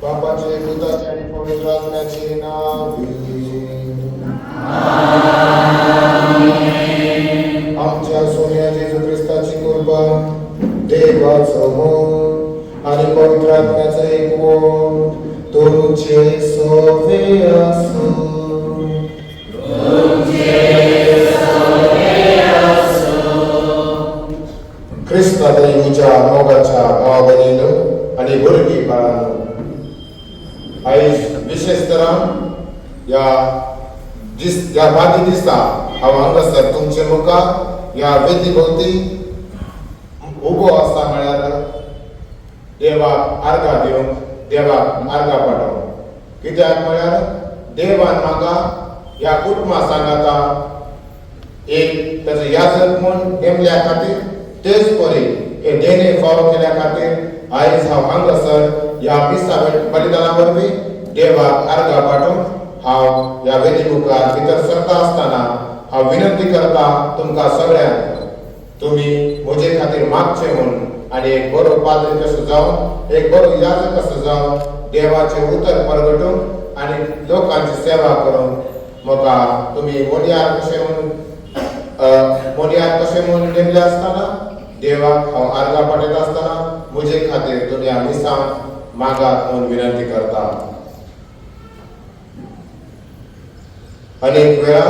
बापाचे, पुत्राचे आणि पवित्र आत्म्याचे नावे. आमच्या सोन्या येशू ख्रिस्ताची कृपा, देवाचं मोह आणि पवित्र आत्म्याचं एकवट तुमचे सोबे असो. ख्रिस्ता देवाच्या मोगाच्या भावाबहिणीनं आणि भुरगी बाळांनो, आयज विशेषतः या भागी दिसता हांव हांगासर तुमचे मुखार या वेदी भोवती उबो आसता म्हळ्यार देवाक आर्गां दिवंक, देवाक आर्गां पाठोवंक. कित्याक म्हळ्यार देवान म्हाका ह्या कुटुंबा सांगाता एक ताचो याजक म्हूण नेमल्या खातीर, तेच परी हे देणे फावो केल्या खातीर आयज हांव हांगासर ह्या मिसा बलिदाना वरवीं देवाक आर्गां पाठोवंक हांव ह्या वेदी मुखार भितर सरता आसतना हांव विनंती करता तुमकां सगळ्यांक, तुमी म्हजे खातीर मागचें म्हणून आनी एक बरो पाद्री कसो जावन, एक बरो याजक कसो जावन देवाचें उतर परगटूंक आनी लोकांची सेवा करूंक म्हाका तुमी मोडयार कशें म्हणून नेमले आसतना देवाक हांव आर्गां पाठयत आसतना म्हजे खातीर तुमी ह्या मिसांत मागात म्हणून विनंती करता. अनेक वेळा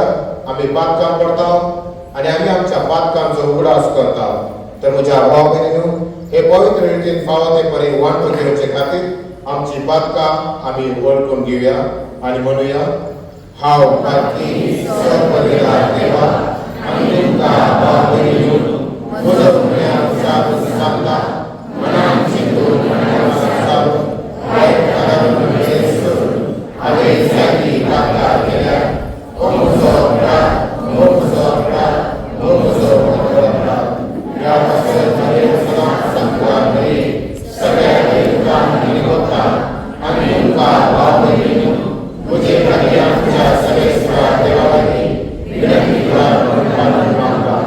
आमी पातकां पडटा आनी आमी आमच्या पातकांचो उगडास करता. तर म्हज्या भाव भयणींनो, हे पवित्र रितीन फावो ते परी वांटून घेवचे खातीर आमची पातकां आमी वळखून घेवया आनी म्हणुया, हांव पातकी सर्वदेवा देवा आनी तुमकां भाव भयणींनो म्हजो पुण्याक सारून सांगता, मनान चिंतून मनान सारून वायट कारून वेस करून हांवें सारकी कागां केल्या. ओ म्हजो प्राण, ओ म्हजो प्राण, ओ म्हजो प्राण, ह्या पासत हांवें सदांच सांगपाक बरी सगळ्या लोकांक निवडटा आनी तुमकां भाव भयणींनो म्हजे खातीर आमच्या सर्वेस्परा देवा लागीं विनंती करात म्हणून मागता.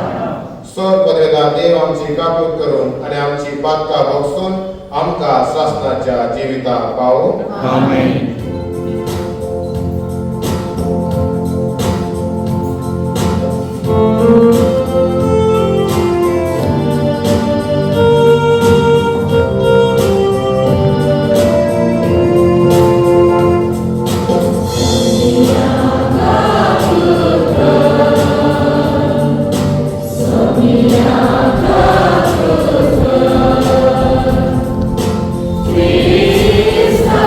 सर पदवेदार देव आमची काकूट करून आनी आमची पातकां भोगसून आमकां सासणाच्या जिविताक पावो. आमेन. Krista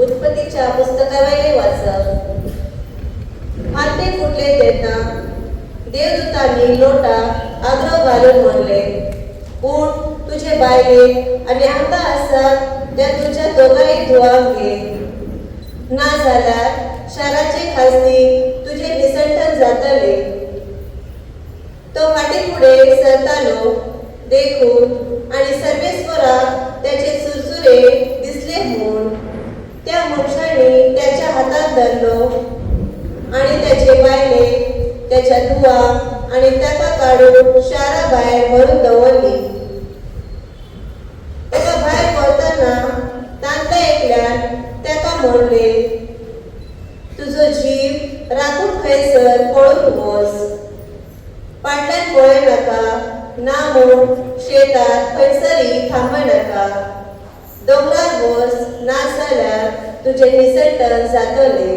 उत्पत्तीच्या पुस्तकावरले वाचप. माते फुटले तेन्ना देवदूतांनी लोटाक आग्रो घालून म्हणले, उठ तुझे बायले आनी आमकां आसात त्या तुझ्या दोगांय धुवांक घे, ना जाल्यार शाराचे खासदी तुझे निसंठन जातले. तो फाटी फुडें सरतालो देखून आनी सर्वेस्वराक त्याचे सुरसुरे दिसले म्हूण त्या मनशांनी त्याच्या हातात धरलो आणि त्याचे बायले त्याच्या धुवा आणि ताका काढून शारा भायर व्हरून दवरली. ताका भायर व्हरतना तांतल्या एकल्यान ताका म्हणले, तुजो जीव राखून खंयसर पळून वच, फाटल्यान पळयनाका ना म्हूण शेतांत खंयसरी थांबनाका, दोंगरार वच ना जाल्यार तुझे निसंठन जातले.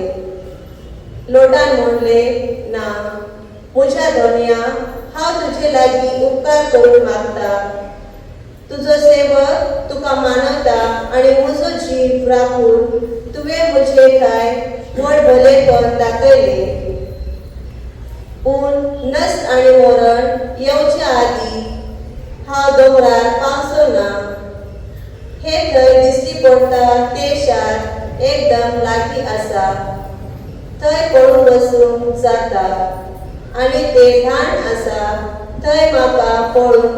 लोटान म्हणले, ना म्हज्या धोनिया, हांव तुजे लागीं उपकार करून मागता. तुजो सेवक तुका मानवता आनी म्हजो जीव राखून तुवें म्हजे काय व्हड भलेपण दाखयले. पूण नस्त आनी मरण येवच्या आदीं हांव दोंगरार पावसो ना. हे थंय दिश्टी पडटा ते शार एकदम लागीं आसा, थंय पळून वचूंक जाता आनी ते ल्हान आसा, थंय म्हाका पळून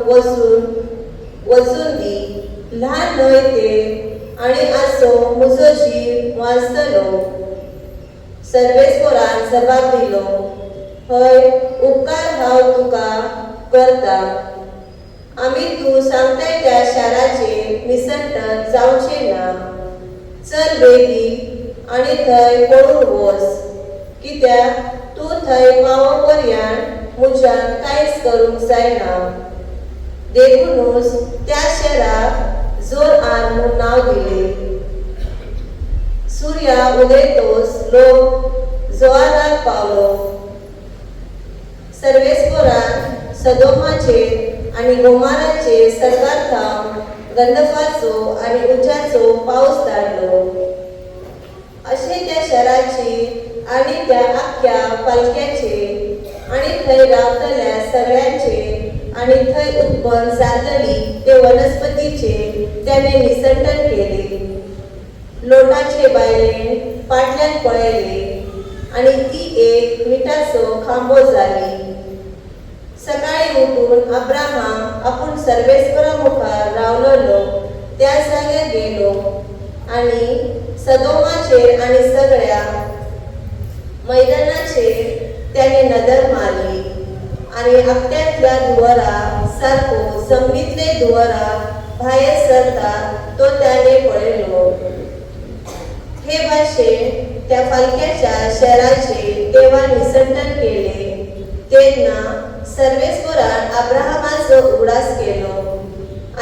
वचून दी. ल्हान न्हय ते आनी आसो म्हजो जीव वाचतलो. सर्वेस्वरान जबाब दिलो, हय उपकार हांव तुका करता. आमी तूं सांगताय त्या शाराचे निसंठन जावचें ना. चल बेगी आनी थंय पळून वच, कित्याक तूं थंय पावो पर्यान म्हज्यान कांयच करूंक जायना. देखूनच त्या शाराक जोर-आर म्हूण नांव दिलें. सूर्या उदेतोच लोक जोआराक पावलो. सर्वेस्वरान सदोमाचेर आनी गोमाराचेर सरकार्थांव गंधकाचो आनी उज्याचो पावस धाडलो. अशें त्या शाराची आनी त्या आख्या पालक्याचे आनी थंय रावतल्या सगळ्यांचे आनी थंय उत्पन्न जातली ते वनस्पतीचे त्याने निसंठन केले. लोटाचे बायलेन फाटल्यान पळयले आनी ती एक मिठाचो खांबो जाली. सकाळी उठून अब्राहाम आपण सर्वेस्परा मुखार रावलेलो त्या जाग्यार गेलो आणि सदोमाचेर आणि सगळ्या मैदानाचेर त्याने नजर मारली आणि आपल्यातल्या दुवारा सारको जमनीतले दुवारा भायर सरता तो त्याने पळयलो. हे भाशेन त्या फालक्याच्या शहराचे देवान निसंतन केले. तेन्ना सर्वेस्परान अब्राहमाचो उगडास केलो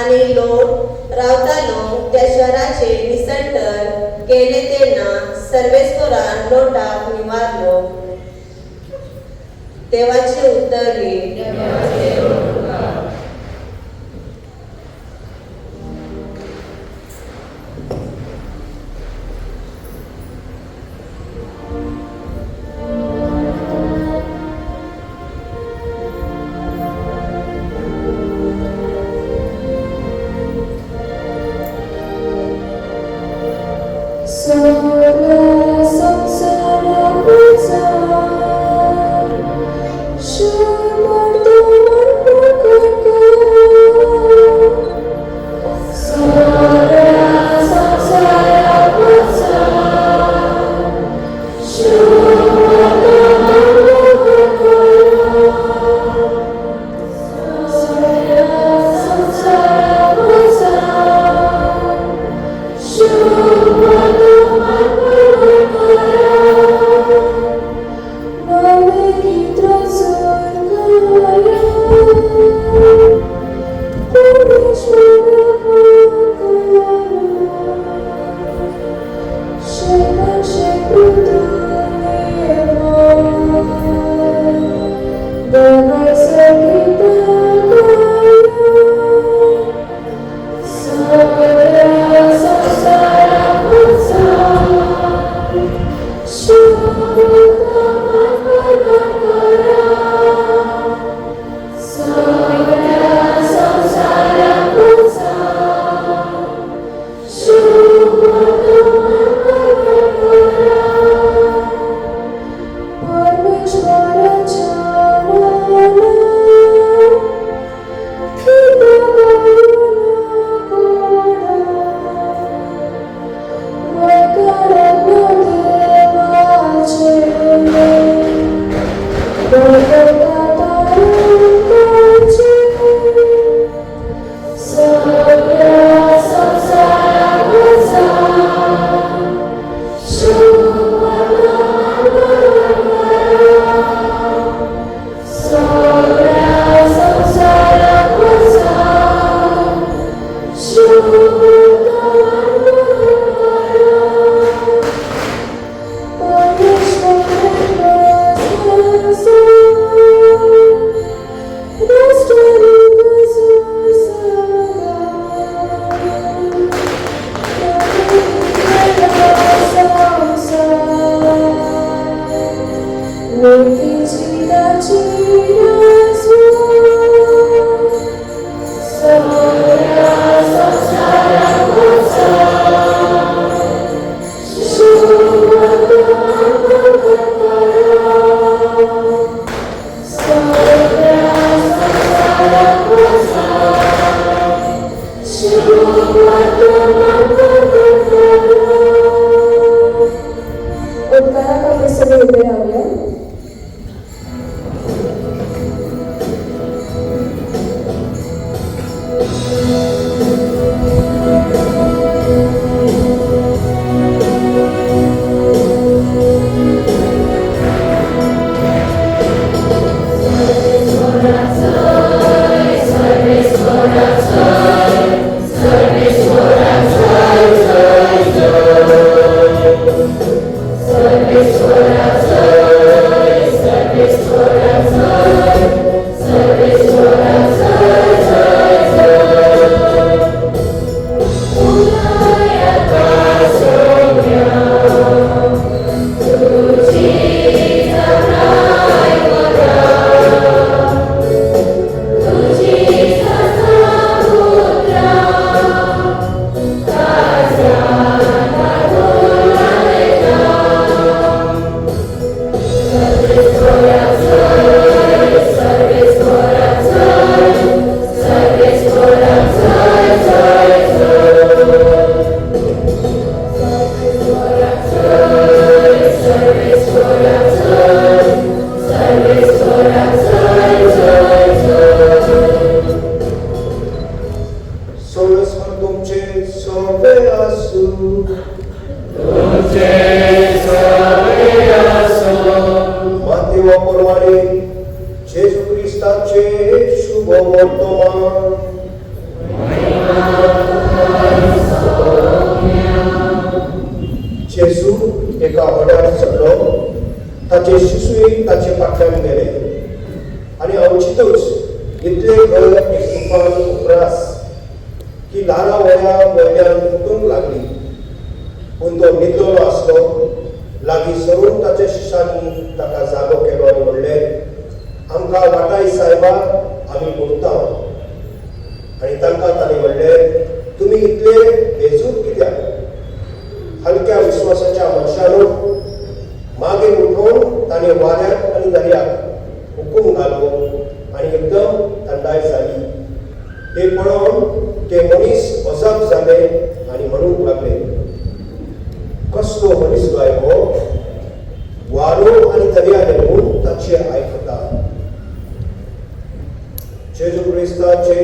आणि लोट रावतालो त्या शहराचे निसंतन केले. तेन्ना सर्वेस्परान लोटाक निवारलो. देवाचे उत्तर हे. सोयस्कर तुमचे सोबे असू माती वापरवाणे जेजू ख्रिस्ताचे शुभ वर्तमान जेजू एका व्हड्यार चडलो ताचे शिशुय ताचे फाटल्यान गेले आनी अवचितूच इतले घर एक तुफान उप्रास की ल्हान वया वयल्यान फुटूंक लागली पूण तो न्हिदलेलो आसलो लागीं सरून ताच्या शिश्यांनी ताका जागो केलो आनी म्हणलें आमकां वाटाय सायबा आमी बुडटा आनी तांकां ताणें म्हणलें तुमी इतले बेजूत कित्याक हलक्या विश्वासाच्या मनशानो मागीर उठून ताणें वाऱ्याक आनी दर्याक हुकूम घालो आनी एकदम थंडाय जाली ते पळोवन ते मनीस अजाप जाले आनी म्हणूंक लागले कसलो मनीस गाय हो वारो आनी दर्या लेगून ताचे आयकता जेजू क्रिस्ताचे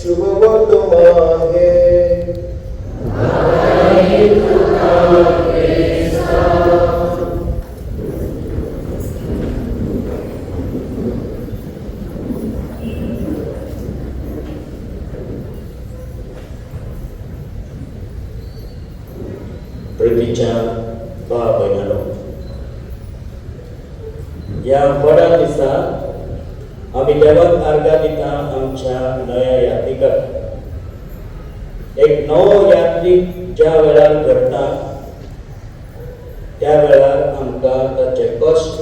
शुभ वर्तमान हे प्रितीच्या भाव भयणानो ह्या बड्या दिसा आमी देवाक आर्गां दिता आमच्या नव्या यात्रिकाक एक नवो यात्रीक ज्या वेळार घडटा त्या वेळार आमकां ताचे कश्ट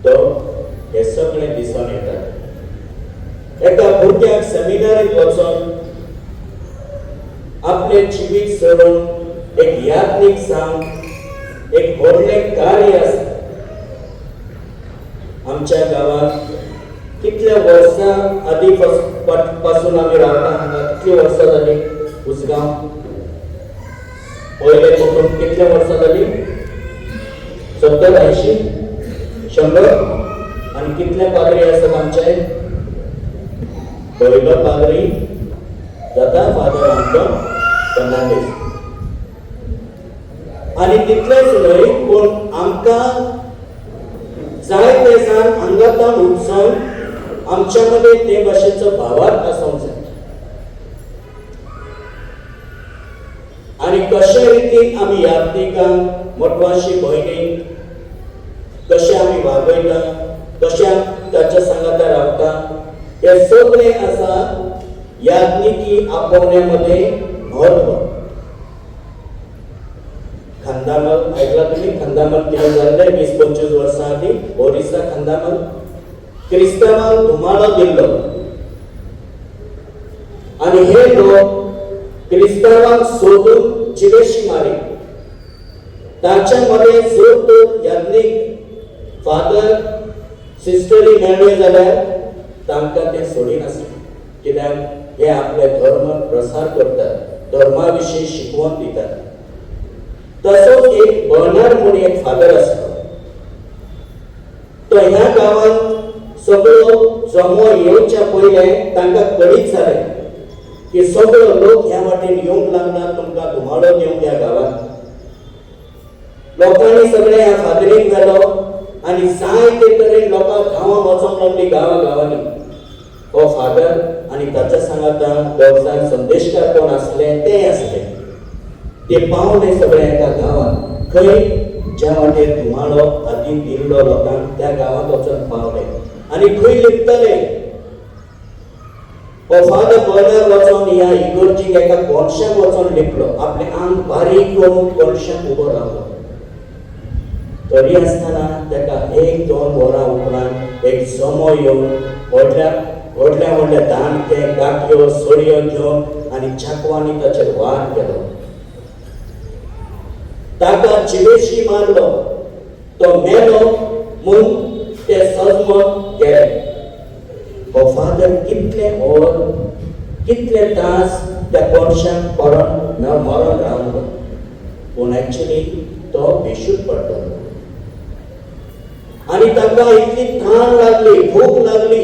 दुख हे सगळे दिसून येतात एका भुरग्याक सेमिनारीत वचून आपले जिवीत सोडून एक यात्रीक सांग एक व्हडलें कार्य आसा आमच्या गांवांत कितल्या वर्सां आदी पासून आमी रावता हांगा कितलीं वर्सां जालीं उसगांव पयले कुटुंब कितल्या वर्सां जालीं 70-80 100 आनी कितले पाद्री आसात आमचे पयलो पाद्री जाता फादर आमचो फर्नांडीस आनी तितलेच न्हय पूण आमकां जाय ते सान अंगातान उपसून आमच्या मध्ये ते भाशेचो भावार्थ आसूंक जाय आनी कशे रितीन आमी यात्रिकांक मोठवाशी भयणीक कशे आमी वागयता कशे ताच्या सांगाता रावता हे सगळे आसा यात्रिकी आपोवण्या मध्ये म्हत्व खंदामल ऐकला तुम्ही खंदामल किती झाले 20-25 वर्सां आधी ओरिसा खंदामल क्रिस्तांवांक धुमाळो दिल्लो आणि हे लोक क्रिस्तांवांक सोडून जिवेशी मारी ताच्या मध्ये जर तो याज्ञिक फादर सिस्टरी मेळ्ळे जाल्यार तांकां ते सोडिनासले कित्याक हे आपले धर्म प्रसार करतात धर्मा विशीं शिकवण दितात तसोच एक बर्नार्ड म्हणून एक फादर आसलो तो ह्या गांवांत सगळो जमो येवच्या पयले तांकां कळीत जालें की सगळो लोक ह्या वाटेन येवंक लागला तुमकां धुमाळो दिवंक ह्या गांवांत लोकांनी सगळे ह्या फादरीक गेलो आनी जायते तरेन लोकां गांवांत वचोंक लागलीं गांवांनी हो फादर आनी ताच्या सांगाता वेवसाय संदेशकार कोण आसले ते आसले ते पावले सगळे एका गांवांत खंय ज्या वाटेर धुमाळो आदी दिल्लो लोकांक त्या गांवांत वचून पावले आनी खंय लिपतले हो फादर बर्नार्ड वचून ह्या इगोर्जीक एका कोणशाक वचून लिपलो आपले आंग बारीक करून कोणशाक उबो रावलो तरी आसतना ताका 1-2 वरां उपरांत एक जमो येवन व्हडल्या दांडके गांठयो सोडयो घेवन आनी चाकवांनी ताचेर वार केलो ताका जिवेशी मारलो तो मेलो म्हूण ते सजमोन गेले हो फादर कितले तास त्या कोणशाक मरण रावलो पूण एक्चुअली तो बेशूद पडटलो आणि ताका इतली ताण लागली, भूक लागली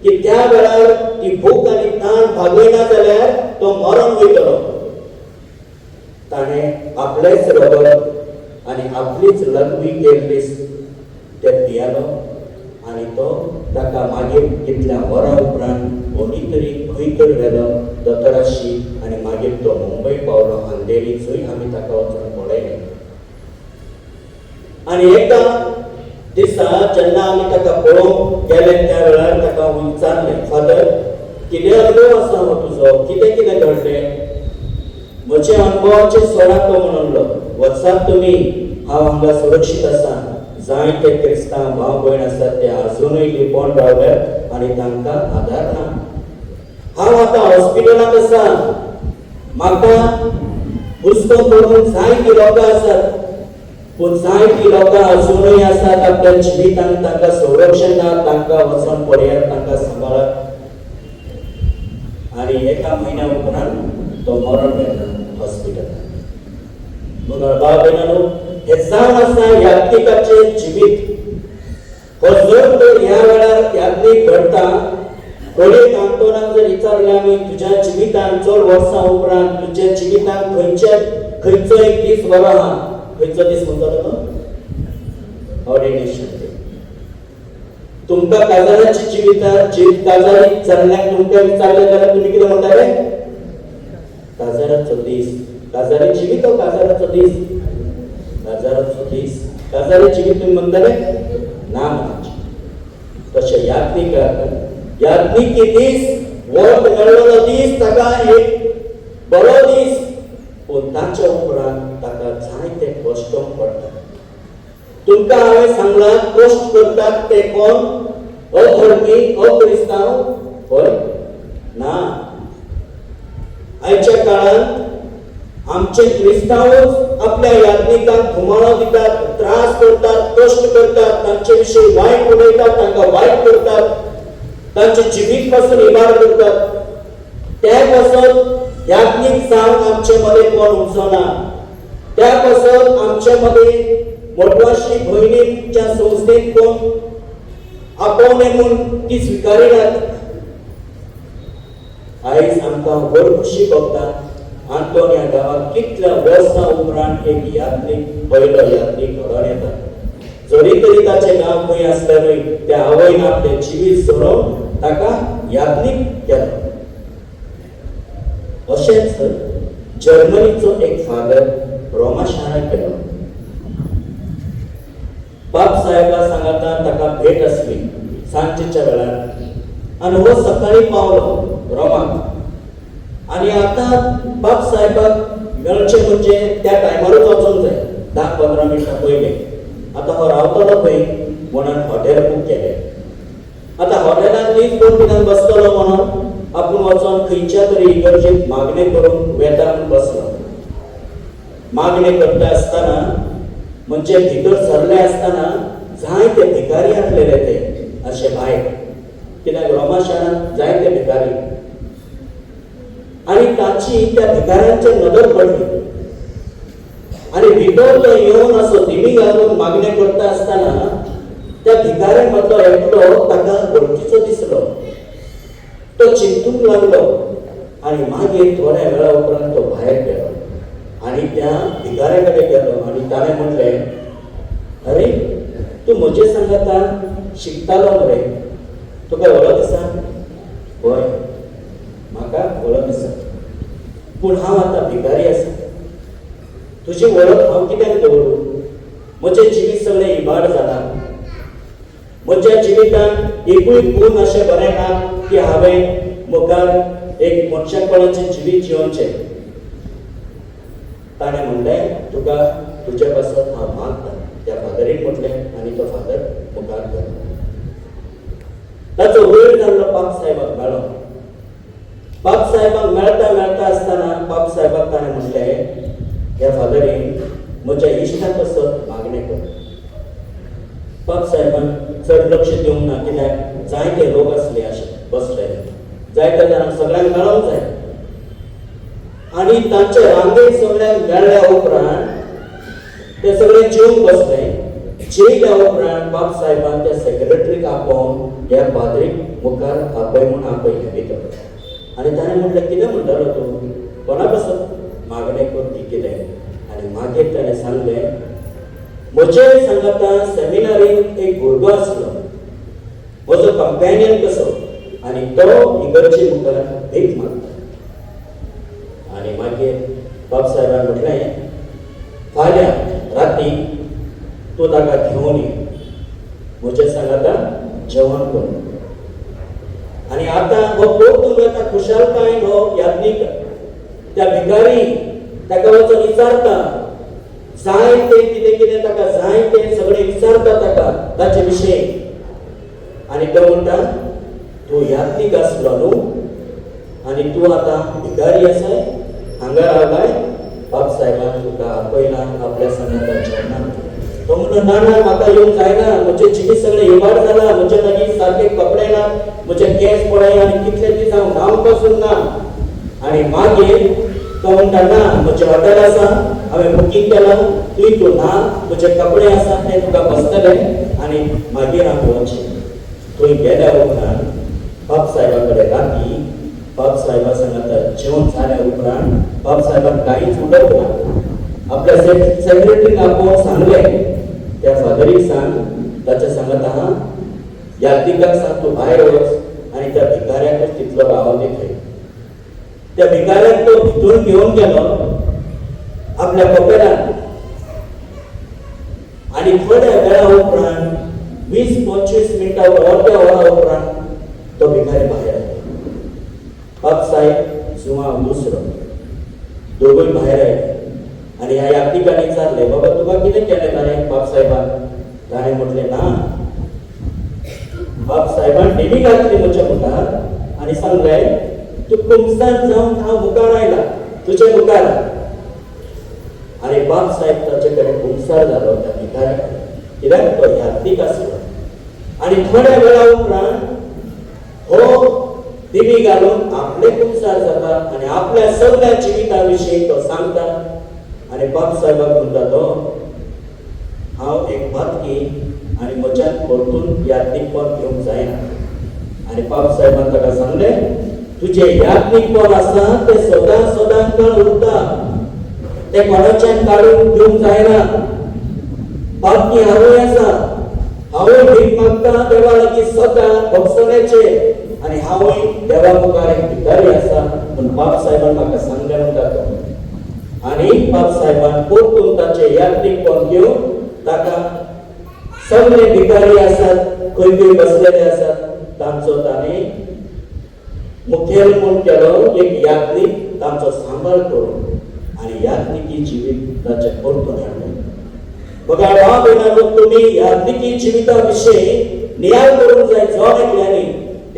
की त्या वेळार ती भूक आणि ताण भागयना जाल्यार तो मरण वयतलो. ताणे आपलेच रगत आणि आपलीच लघवी केल्लीस ते पियालो आणि तो ताका मागीर कितल्या वरां उपरांत कोणी तरी खंय तर गेलो दोतोराशी आणि मागीर तो मुंबय पावलो अंधेरी, जंय आमी ताका वचून पळयलें. आणि एकदा दिसा जेन्ना आमी ताका पळोवंक गेले त्या वेळार ताका विचारलें, फादर कितें अनुभव आसा हो तुजो, कितें कितें घडलें? म्हजे अनुभवाचे सोडाक तो म्हणलो, वचात तुमी, हांव हांगा सुरक्षीत आसा. जायते क्रिस्तांव भाव भयण आसात ते अजुनूय लिपोवन रावल्यात आणि तांकां आधार ना. हांव आतां हॉस्पिटलांत आसा. म्हाका हुस्को करून जायतीं लोकां आसात, पूण जायतीं लोकां अजुनूय आसात आपल्या जिवितांत तांकां संरक्षण ना. तांकां वचून पळयात, तांकां सांबाळात. आणि एका म्हयन्या उपरांत तो मरण गेलो हॉस्पिटलांत. म्हणून भाव भयणांनो, हे जावन आसा यात्रिकाचें जिवीत. हो जर तर ह्या वेळार यात्रीक घडटा, कोणी कांतोनाक जर विचारलें आमी तुज्या जिवितांत चड वर्सां उपरांत तुज्या जिवितांत खंयचो एक दीस बरो आहा, खंयचो दीस म्हणटलो तो? Ordination day. तुमकां काजाराची काजारी चल्ल्याक तुमकां विचारलें जाल्यार तुमी कितें म्हणटाले? काजाराचो दीस. काजारी जिवीत हो काजाराचो दीस. काजाराचो दीस, काजारी जिवीत तुमी म्हणटाले ना म्हणचे. तशें यात्रिकी दीस, वत मेळ्ळो दीस ताका एक बरो दीस, पूण ताच्या उपरांत ताका जायते कश्ट पडटा. तुमकां हांवें सांगलां कश्ट करतात ते कोण? अधर्मी, अक्रिस्तांव? पळय ना. आयच्या काळांत आमचे क्रिस्तांवच आपल्या यात्रिकांक घुमाळो दितात, त्रास करतात, कश्ट करतात, तांचे विशीं वायट उलयतात, तांकां वायट करतात, तांचे जिवीत पासून इबाड करतात. त्या पासून यात्रीक जावंक आमचे मदें कोण उंचना. त्या पासून आमचे मदें मोटवाशी भयणीच्या संस्थेक कोण आपोवणे म्हूण ती स्विकारिनात. आयज आमकां व्हड खुशी भोगता. आंतोनिया गांवांत कितल्या वर्सां उपरांत एक यात्रीक, पयलो यात्रीक घडोवन येता. जरी तरी ताचें गांव खंय आसल्यारूय त्या आवयन आपलें जिवीत सोडून ताका यात्रीक केलो. अशेंच जर्मनीचो एक फादर रोमा शाराक गेलो. बाब साहेबा सांगाता ताका भेट आसली सांजेच्या वेळार आनी हो सकाळी पावलो रोमाक. आणि आता बाब साहेबाक मेळचें म्हणजे त्या टायमारूच वचूंक जाय, 10-15 मिनटां पयलीं. आतां हो रावतलो खंय म्हणून हॉटेल बूक केलें. आतां हॉटेलांत न्हीद कोण बसतलो म्हणून आपूण वचोन खंयच्या तरी इगर्जेक मागणी करून वेतान बसलो. मागणी करता आसतना म्हणजे भितर सरले आसतना जायते भिकारी आसलेले ते अशे भायर, कित्याक रोमा शारांत जायते भिकारी. आणि ताची त्या भिकाऱ्यांचेर नदर पडली आणि भितर तो येवन असो दिमी घालून मागणी करता आसतना त्या भिकाऱ्यां मदलो एकलो ताका वळखीचो दिसलो. तो चिंतूंक लागलो आणि मागीर थोड्या वेळा उपरांत तो भायर गेलो आणि त्या भिकाऱ्या कडेन गेलो आणि ताणें म्हणलें, अरे तूं म्हजे सांगाता शिकतालो मरे, तुका वळख आसा? हय, म्हाका वळख आसा, पूण हांव आतां भिकारी आसा. तुजी वळख हांव कित्याक दवरूं? म्हजें जिवीत सगळें इबाड जालां. म्हज्या जिवितांत एकूय गुण अशें बरें ना की हांवें मुखार एक मनशापणाचें जिवीत जिवचें. ताणें म्हणलें, तुका तुजे पासून हांव मागतां. त्या फादरीक म्हटलें आनी तो फादर मुखार गेलो. ताचो वेळ जाल्लो बाब साहेबाक मेळ्ळो. बाब साहेबाक मेळटा आसतना बाब साहेबाक ताणें म्हणलें, ह्या फादरीन म्हज्या इश्टा पासत मागणी कर. बाब साहेबान चड लक्ष दिवंक ना, कित्याक जायते लोक आसले अशे बसलेले, जायत्या जाणांक सगळ्यांक मेळोंक जाय. आनी तांचे रांगेक सगळ्यांक मेळ्ळ्या उपरांत ते सगळे जेवंक बसले. जेल्या उपरांत बाब साहेबान त्या सेक्रेटरीक आपोवन त्या पाद्रीक मुखार आपय म्हूण आपयलें भितर आनी ताणें म्हटलें कितें म्हणटालो तूं कोणा पासून मागणें करती कितें आनी मागीर ताणें सांगलें म्हजे सांगाता सेमिनारींत एक भुरगो आसलो म्हजो कंपॅनियन कसो आनी तो इगर्जे मुखार भीक मागता आनी मागीर बाब साहेबान म्हटलें फाल्यां राती तूं ताका घेवन ये म्हजे सांगाता जेवण कर आनी आतां हो पोरतून येता खुशालकायेन हो याज्ञीक त्या भिकारी ताका वचून विचारता जाय तें कितें कितें ताका जाय तें सगळें विचारता ताका ताचे विशयी आनी तो म्हणटा तूं याज्ञीक आसलो न्हू आनी तूं आतां भिकारी आसाय हांगा रावलाय बाब साहेबान तुका आपयला आपल्या सांगाता जेवणाक तो म्हणलो ना ना म्हाका येवंक जायना म्हजे जिवीत सगळें इबाड जाला म्हजे लागीं सारके कपडे ना म्हजे केस पळय आनी कितले दीस हांव न्हावंक पासून ना आनी मागीर तो म्हणटा ना म्हजें हॉटेल आसा हांवें बुकींग केलां तुय तूं ना म्हजे कपडे आसा ते तुका बसतले आनी मागीर हांव वचचें थंय गेल्या उपरांत बाब साहेबा कडेन राती बाब साहेबा सांगाता जेवण जाल्या उपरांत बाब साहेबान कांयच उलयना आपल्या सेक्रेटरीक आपोवन सांगलें त्या फादरीक सांग ताच्या सांगाता हा याज्ञीकाक सांग तूं भायर वच आनी त्या भिकाऱ्याकूच तितलो रावो दी थंय त्या भिकाऱ्याक तो भितून घेवन गेलो आपल्या पोकेटान आनी थोड्या वेळा उपरांत 20-25 मिनटां अर्द्या वरा उपरांत तो भिकारी भायर आयलो बाब साहेब जुवांव दुसरो दोगूय भायर आयले आनी ह्या याज्ञीकान विचारलें बाबा तुका कितें केलें ताणें बाब साहेबान ताणें म्हटलें ना बाब साहेबान डिमी घातली म्हज्या मुखार आनी सांगलें तूं कुमसार जावन हांव मुखार आयला तुजे मुखार आनी बाब साहेब ताचे कडेन कुमसार जालो त्या भिकाऱ्या कित्याक तो याज्ञीक आसलो आनी थोड्या वेळा उपरांत हो दिमी घालून आपले कुमसार जाता आनी आपल्या सगळ्या जिविता विशीं तो सांगता आनी बाब साहेबाक म्हणटा तो हांव एक बातकी आनी म्हज्यान परतून याज्ञीकपण घेवंक जायना आनी बाब साहेबान ताका सांगलें तुजें याज्ञीकपण आसा तें सदांच काळ उरता तें कोणाच्यान काडून घेवंक जायना बातकी हांवूय आसा हांवूय भीक मागता देवा लागीं सदां भोगसण्याचें आनी हांवूय देवा मुखार एक भिकारी आसा म्हूण बाब साहेबान म्हाका सांगलें म्हणटा तो आनी बाब साहेबान परतून ताचें याज्ञीकपण घेवन ताका सगळे भिकारी आसात खंय खंय बसलेले आसात तांचो ताणें मुखेल म्हूण केलो एक याज्ञीक तांचो सांबाळ करून आनी याज्ञिकी जिवीत ताचें परतून हाडलें बघा भाव भयणांनो तुमी याज्ञिकी जिविता विशीं नियाळ करूंक जाय जॉन एकल्यानी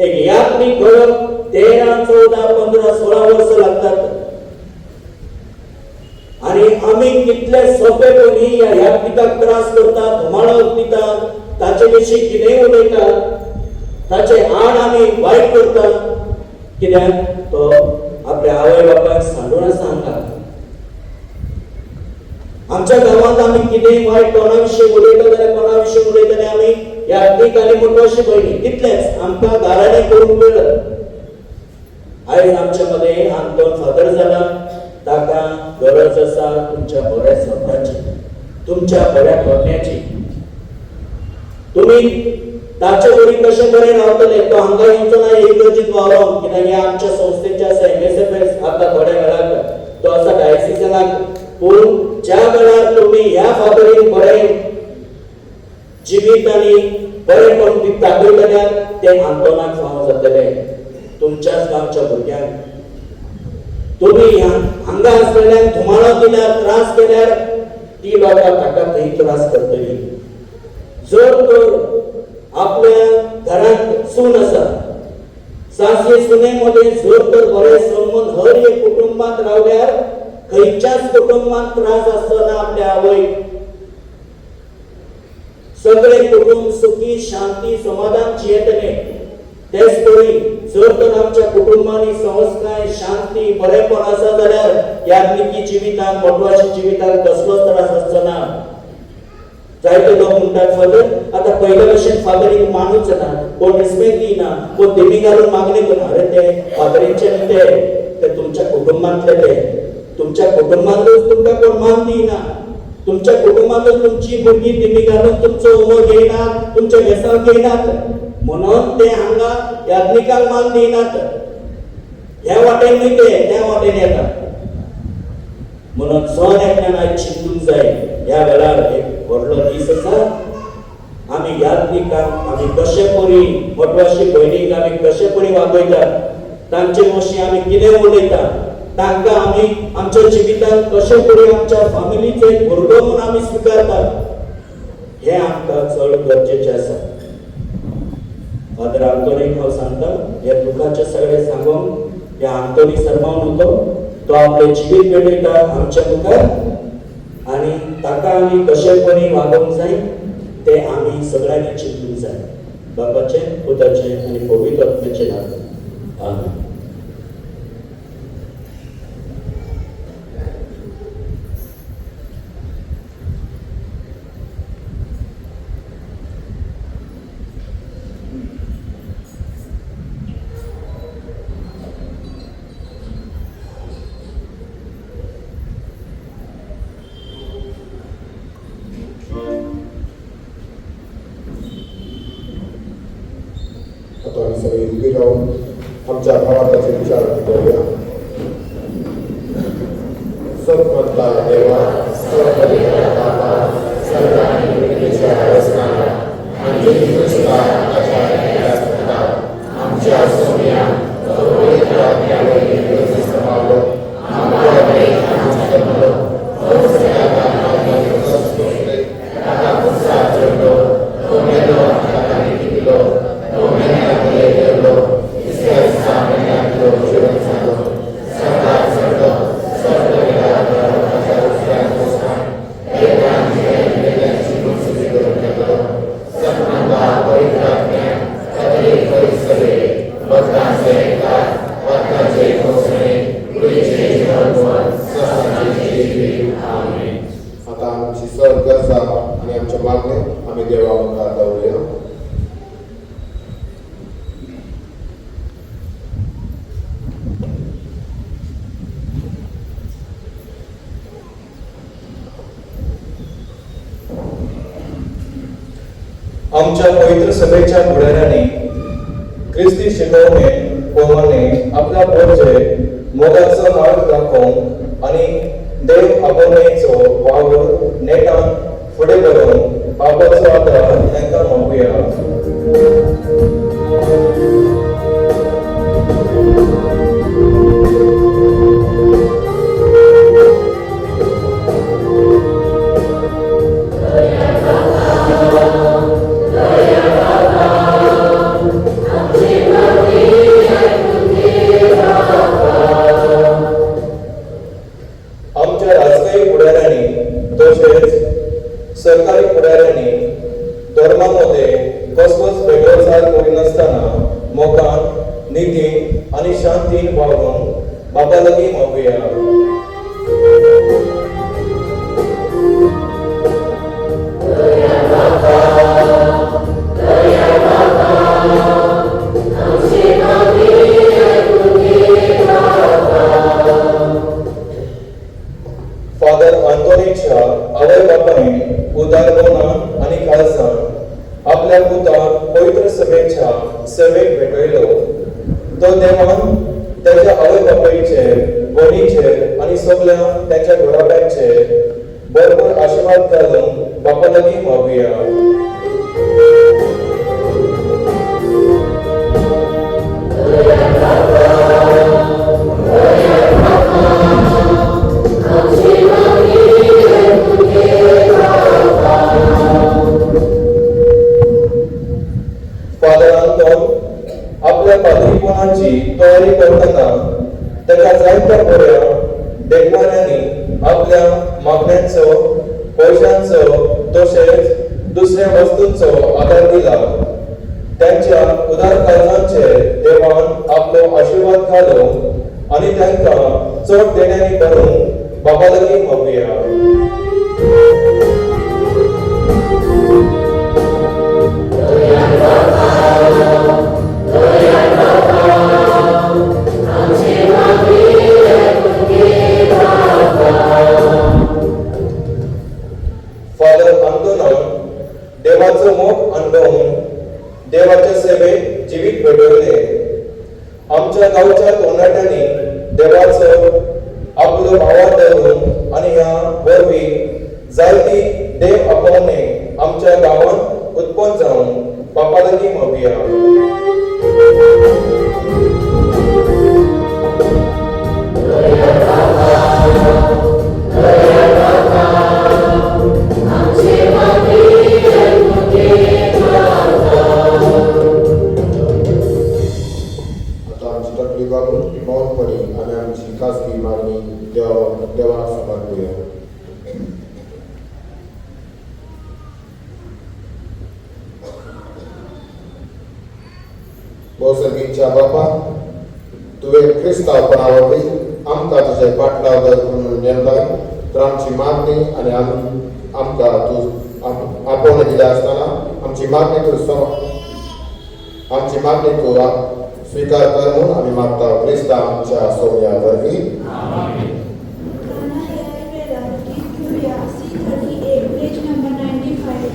एक याज्ञीक घडोवंक 13, 14, 15, 16 वर्सां लागतात आनी आमी कितले सोंपेपणी ह्या याज्ञिकाक त्रास करतात धुमाळो दितात ताचे विशीं कितेंय उलयतात ताचे आड आमी वायट करतात कित्याक तो आपल्या आवय बापायक सांडून आसा हांगा आमच्या गांवांत आमी कितेंय वायट कोणा विशीं उलयता जाल्यार कोणा विशीं उलयतले आमी याज्ञीक आनी मुठोशी भयणी तितलेंच आमकां गाराणें करूंक मेळत आयज आमच्या मदें आंतोन फादर जाला ताका गरज आसा तुमच्या बऱ्या स्वताची तुमच्या बऱ्या करण्याची तुमी ताचे बरी कशें बरें रावतले तो हांगा येवचो ना एक गरजेक वावरोंक कित्याक हे आमच्या संस्थेचे आसा MSFS आतां थोड्या वेळाक तो आसा डायसिजनाक पूण ज्या वेळार तुमी ह्या फादरीक बरें जिवीत आनी बरेंपण दाखयतल्यार तें आंतोनाक फाव जातलें तुमच्याच गांवच्या भुरग्यांक तुमी हांगा आसलेल्यांक धुमाळो दिल्यार त्रास केल्यार ती लोकां ताका थंय त्रास करतली जर तर आपल्या घरांत सून आसा सासये सुने मदें जर तर बरे संबंद हर एक कुटुंबात रावल्यार खंयच्याच कुटुंबात त्रास आसना आपल्या आवयक सगळे कुटुंब सुखी शांती समाधान जियेतले तेच पळय जर तर आमच्या कुटुंबांनी संस्कार शांती बरेपण आसा जाल्यार याज्ञिकी जिवितांत मोठवाशी जिवितांत कसलोच त्रास आसचो ना जायते लोक म्हणतात फादर आता पहिल्या भशेन फादरीक मानूच ना, कोण रिस्पेक्ट दिना, कोण देमी घालून मागणी करना. अरे ते फादरींचे ते तुमच्या कुटुंबातले ते तुमच्या कुटुंबातच तुमका कोण मान दिना. तुमच्या कुटुंबातच तुमची भुरगी देमी घालून तुमचो उमो घेयनात, तुमचे वेसाव घेयनात, म्हणून ते हांगा याज्ञिकांक मान दिनात. ह्या वाटेन न्हय ते त्या वाटेन येतात. म्हणून सण एकल्यान आयज चिंतूंक जाय. ह्या वेळार एक व्हडलो दीस आसा. आमी याज्ञिकांक आमी कशे परी मोटवाशी भयणीक आमी कशे परी वागयतात, तांचे मोशी आमी कितें उलयतात, तांकां आमी आमच्या जिवितांत कशे परी आमच्या फॅमिलीचो एक भुरगो म्हणून आमी स्विकारतात, हें आमकां चड गरजेचें आसा. फादर आंतोनीक हांव सांगता, हे दुखाचे सगळे सांगून हे आंतोनी सरमावन होतो. तो आपले जिवीत पेटयता आमच्या मुखार आनी ताका आमी कशे परी वागोवंक जाय ते आमी सगळ्यांनी चिंतूंक जाय. बापाचे, पुताचे आनी पवित्र आत्म्याचे नांवान आमेन. आता आम्ही सगळे उभी राहून आमच्या भावाचे विचार करूया. सत्मतला देवा, सर्वपरिकर दाता, सर्वांनी मिळून रचणारा आणि तुझ्या आचार्याला सत्ता आमच्या सोन्या पवित्र आत्म्यावरील विरोधी समावलो आमच्याकडे आमच्या मुलं औषधा दानाने सस्तोषले आता पुढचा चढलो तो मेलो आता निघिलो तो मेल्यामुळे गेलो इसरायल सामन्यातलो जीवन झालो सदा चढलो स्वर्ग विराला माझ्या उसऱ्यात पोचला एकांची वेगळ्यांची मुसुरी करून घेतलो सत्मंदा पवित्र आत्म्या कधी परिसरे भक्तांचे ऐकतात भक्तांचे पोचणे पुढीचे जीवन ससांची जीवी आमेन. आता आमची सर्व गरजा आणि आमच्या मागण्या आम्ही देवामुखार दवरूया. आमच्या पवित्र सभेच्या पुढाऱ्यांनी ख्रिस्ती शिकवणे प्रमाणे आपला बोलचे मोगाचा मार्ग दाखोवंक आणि देव आगोवणेचो वावर नेटान फुडें व्हरोवंक बाबाचो आदार तांकां मागुया. आमच्या राजकीय पुढाऱ्यांनी तसेच सरकारी पुढाऱ्यांनी धर्मामध्ये कसलोच वेगळेसार करिनासतना मोगान नितीन आणि शांतीन वागूंक बाबा लागीं मागुया. फादर आंतोनीच्या आवय बापाने उदार मनान आणि खालसाण आपल्या पुता पवित्र सभेच्या सेवेक भेटयलो. तो देवान त्याच्या आवय बापायचेर, भयणीचेर आणि सगळ्या त्याच्या घराब्यांचेर भरपूर आशीर्वाद घालूंक बापा लागीं मागुया. फादर आंतोन आपल्या पाद्रीपणाची तयारी करतना ताका जायत्या बऱ्या देखभाल्यांनी आपल्या मागण्यांचो, पैशांचो तशेंच दुसऱ्या वस्तूंचो आदार दिला. त्यांच्या उदार काळजांचेर देवान आपलो आशीर्वाद घालो आणि तांकां चड देण्यांनी भरूंक बाबा लागीं मागुया. देवाचं मोग अनुभवून देवाच्या सेवेत जीवित घडवले. आमच्या गावच्या तरणाट्यांनी देवाचं आपलं भावात धरून आणि ह्या वरवी जायती देव आपोवणे आमच्या गावात उत्पन्न जाऊन बापालागी मागुया. आता आमची तकलीफ वागून मौन पडी आणि आमची खासगी मागणी देवाला समर्पूया. भोसर्गीच्या बापा तुवें क्रिस्तावपणावरवी आमकां तुजे पाटलाव करून नेमलाय, तर आमची मागणी आणि आमकां तूं आपोवन दिल्या आसतना आमची मागणी तूं स्वीकार कर म्हणून आमी मागता क्रिस्ता आमच्या सोम्या वरवीं. गाना वेळा गीत घेऊया C38 पेज नंबर 95.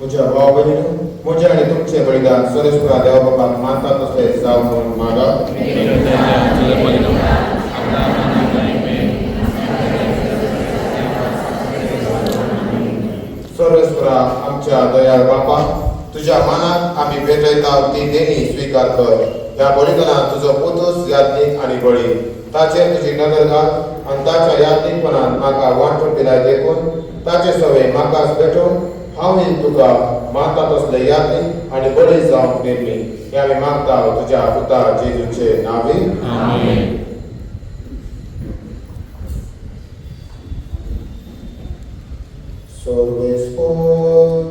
म्हज्या भाव भयणीनो, म्हजें आनी तुमचें बलिदान सरेस्परा देवा बापाक मानता तसलें जावं म्हणून मागात. सरेस्परा आमच्या दयाळ बापा, तुज्या मानाक आमी भेटयता ती देणी स्वीकार कर. ह्या बलिदानात तुजो पुतूस याज्ञीक आनी बळी ताचेर तुजी नदर घाल आनी ताच्या याज्ञीकपणान म्हाका वांटून पिलाय देखून ताचे सवे म्हाकाच भेटून हांव तुका मानता तसले याज्ञीक आनी बळी जावंक निर्मी. हे आमी मागता तुज्या पुता जेजूचे नांवी. आमेन. सर्वेस्पोन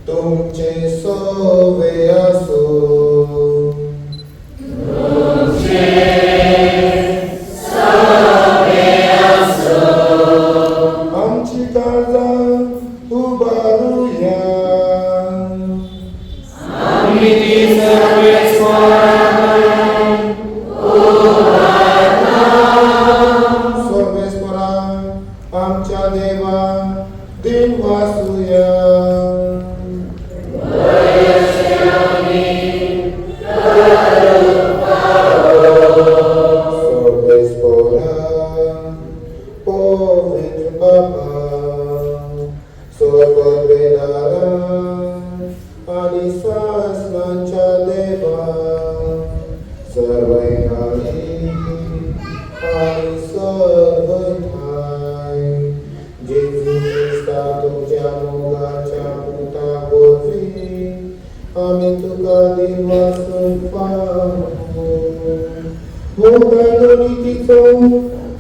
तुमचे सवे आसूं. आमची काळजां उबारुया. सर्वेस्परान आमच्या देवा दिन वासुया. भोगालो नीतीचो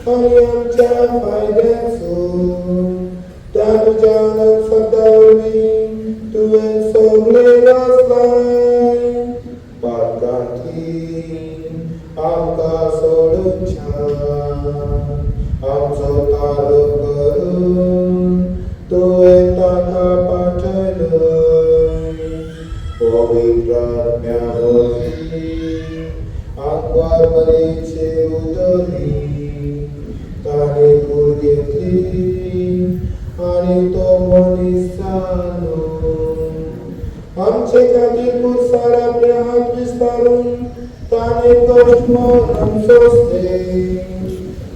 आणि आमच्या फायद्याचो त्या तुझ्या सदावरी तुवें सगळे रचलाय पातकांतली आमकां सोडूच्या आमचो तारो करून तुवें ताका पाठयलय पवित्र आत्म्या वरवीं आंकवार बरेचे उदरी ताणे कूड घेतली आणि तो मनीस जालो आमचे खातीर कुर्सार आपले हात विस्तारून ताणे कष्ट मरण सोंसले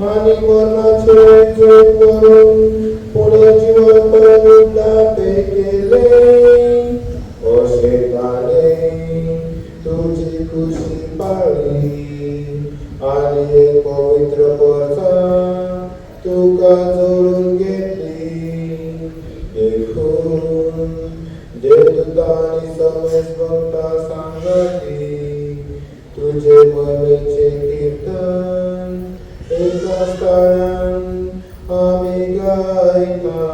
आणि मरणाचे जोड करून पुढे जिवंत दाबे केले अशे ताणे तुझी खुशी पाळली आणि एक पवित्र परसा तुका जोडून घेतली देखून देवदूता आणि समेस भक्ता सांगली तुझे महिमेचे कीर्तन एका स्थान आम्ही गायता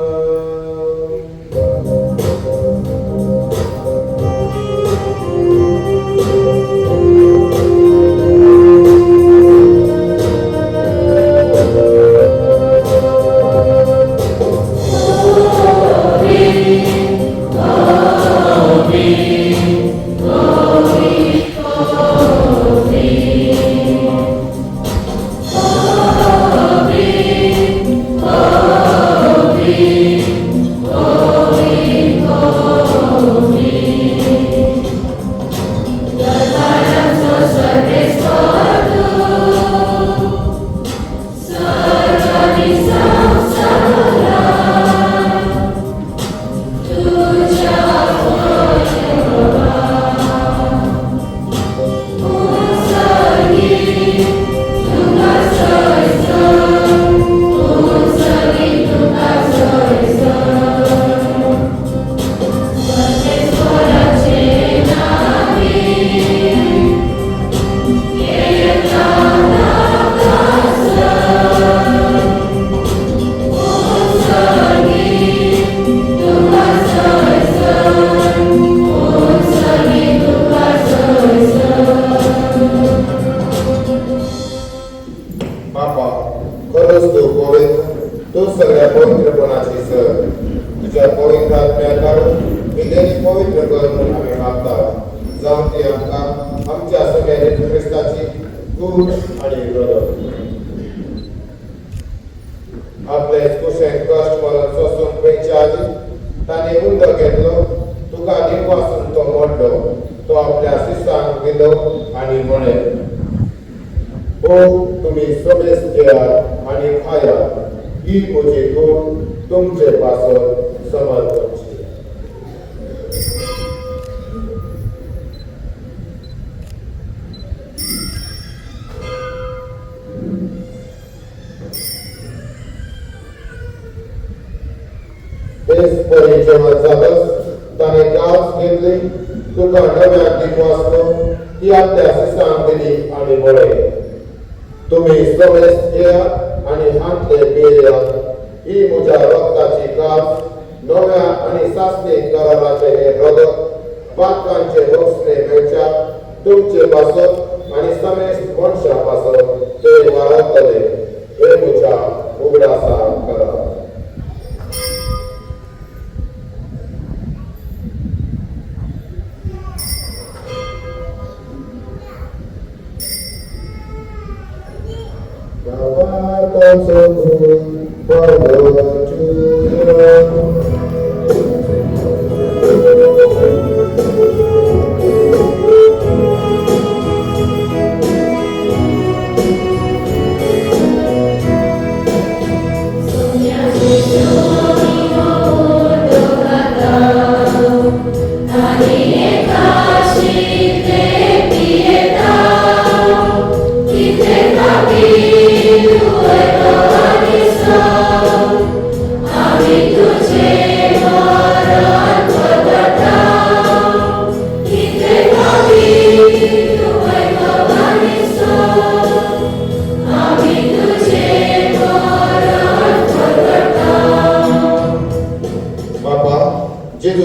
Amen.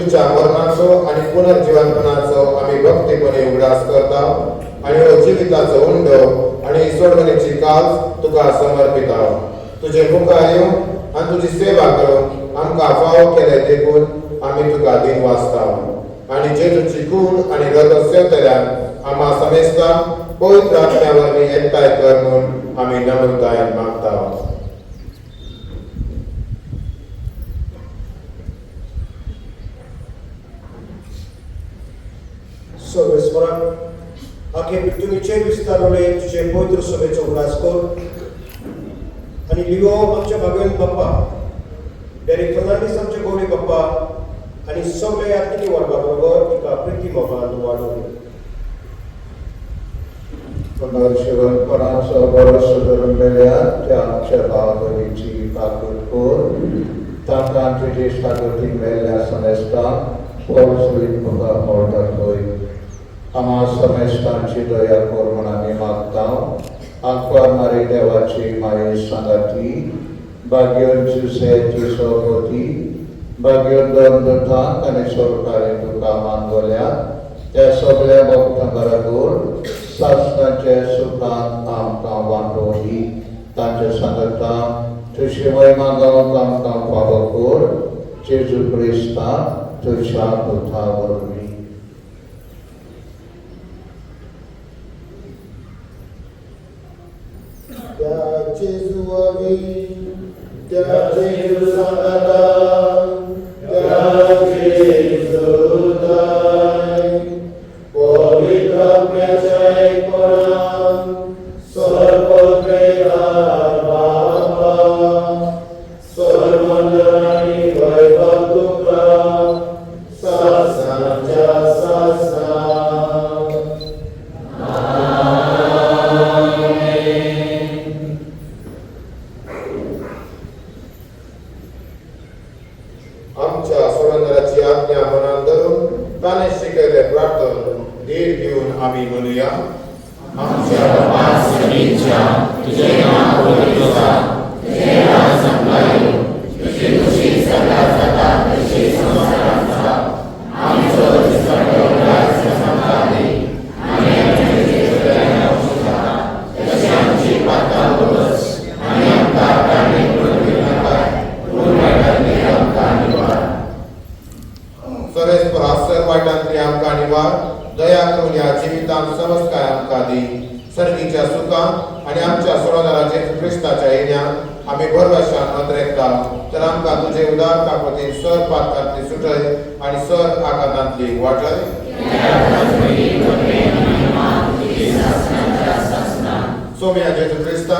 येशूच्या मरणाचो आणि पुनर्जीवनपणाचो आम्ही भक्तीपणे उगडास करता आणि हो जिविताचो उंडो आणि सोडवणेची काल तुका समर्पिता. तुझे मुखार येवन आणि तुझी सेवा करून आमकां फावो केले देखून आम्ही तुका दिन वाचता आणि जेजूची कूड आणि रगत सेवतल्यान आम्हा समेस्ता पवित्र आत्म्या वरवीं एकठांय कर म्हणून आम्ही नम्रतायेन मागता. सर्वेस्वराक आखे पितुनीचे विस्तारले तुझे पवित्र सभेचो उगडास कर आणि लिओ आमच्या भागवेन बाप्पा, डेरेक फर्नांडीस आमचे गौरी बाप्पा आणि सगळे यात्रिकी वर्गा बरोबर एका प्रिती मोगान वाडोवन पुनर्जीवनपणाचो भरोसो धरलेल्या त्या आमच्या भावभगिनीची ताकद कोर तांकां तुजे शागोतीक मेल्ल्या समेस्तांक पौसुलीत मुखार मोडटात होय. आम्हा समेस्तांची दया कोर म्हूण आमी मागता. आंकवारणारी देवाची माये सांगाती, भाग्योन जुसेची सोबती, भाग्योन दोन दुतांक आनी सोडकारे तुका मानवल्या त्या सगळ्या भक्तां बरोबर सासणाचे सुखांत आमकां वांटोवली. तांचे सांगता तुजी महिमा गावंक आमकां फावो कर. जेजू क्रिस्ता तुज्या पुता वरवीं. त्या जेजू आमी त्या जेजू सांगता त्या जेजू दाय पवित्र आत्म्याच्या एकपणान सर्वप्रेरक बापा सर्वमंडळांनी वैभव तुका सासणाच्या सासना. आमच्या सुरंदराची आज्ञा मनात धरून ताने शिकयले प्रार्थना धीर घेऊन आम्ही म्हणूया. आमच्या सगळींच्या तुझे नाव पवित्र जा, तुझे राज संपला येवो, तुझी खुशी सदां जाता तशी संवसारांत जा. आमचो दिसपट्टो राज्य संपला दी आनी आमचे जेवणाचें औषध तशें आमची पातळ उगस आनी आमकां काणी पडूंक नाका पूण वायटांतली आमकां निवार. सरेस परासर वायटांतली आमकां निवार. दया करून ह्या जिवितांत समज काय आमकां दी. सर्गीच्या सुखांत आनी आमच्या सुरंदराचे क्रिस्ताच्या येण्यात आमी भरवशान अंतरेकता. तर आमकां तुजे उदार काकोतीन सर पातकांतली सुटय आनी सर आकांतांतली वाटय. सोम्या जेजू क्रिस्ता,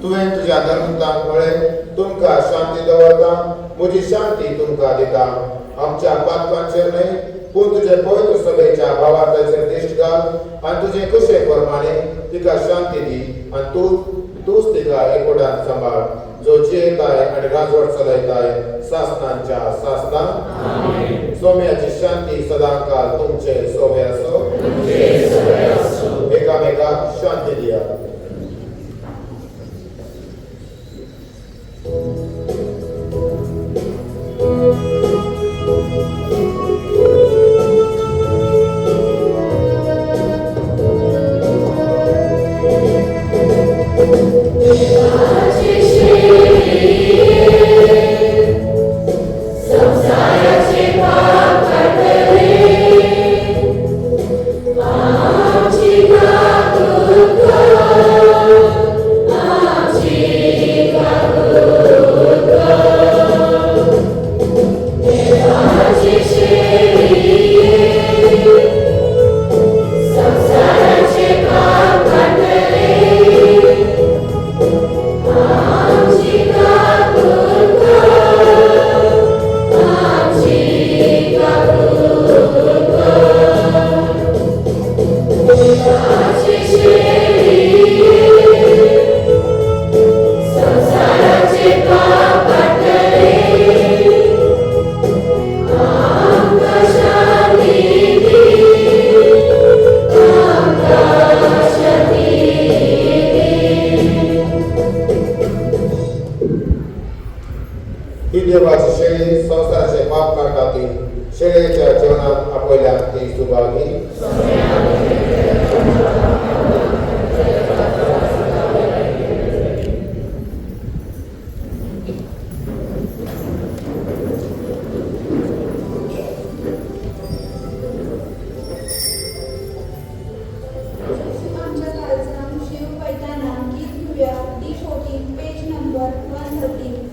तुवें तुज्या धर्मतांक वळें तुमकां शांती दवरता. म्हजी शांती तुमकां दिता. आमच्या पातकांचेर न्हय पूण तुजे पवित्र सभेच्या भावार्थाचेर दिश्ट घाल आनी तुजे कुशे प्रमाणे तिका शांती दी आनी तूच तिका एकोड्यान सांबाळ, जो जियेताय आनी राजवट चलयताय सासणांच्या सासणां. सोम्याची शांती सदांकाल तुमचे सोबे आसो. एकामेकाक शांती दिया. शेळयेच्या जेवणात आपल्याक ती सुभागी आमच्या काळजाम शिव वैताना गीत घेऊया D14 पेज नंबर 113.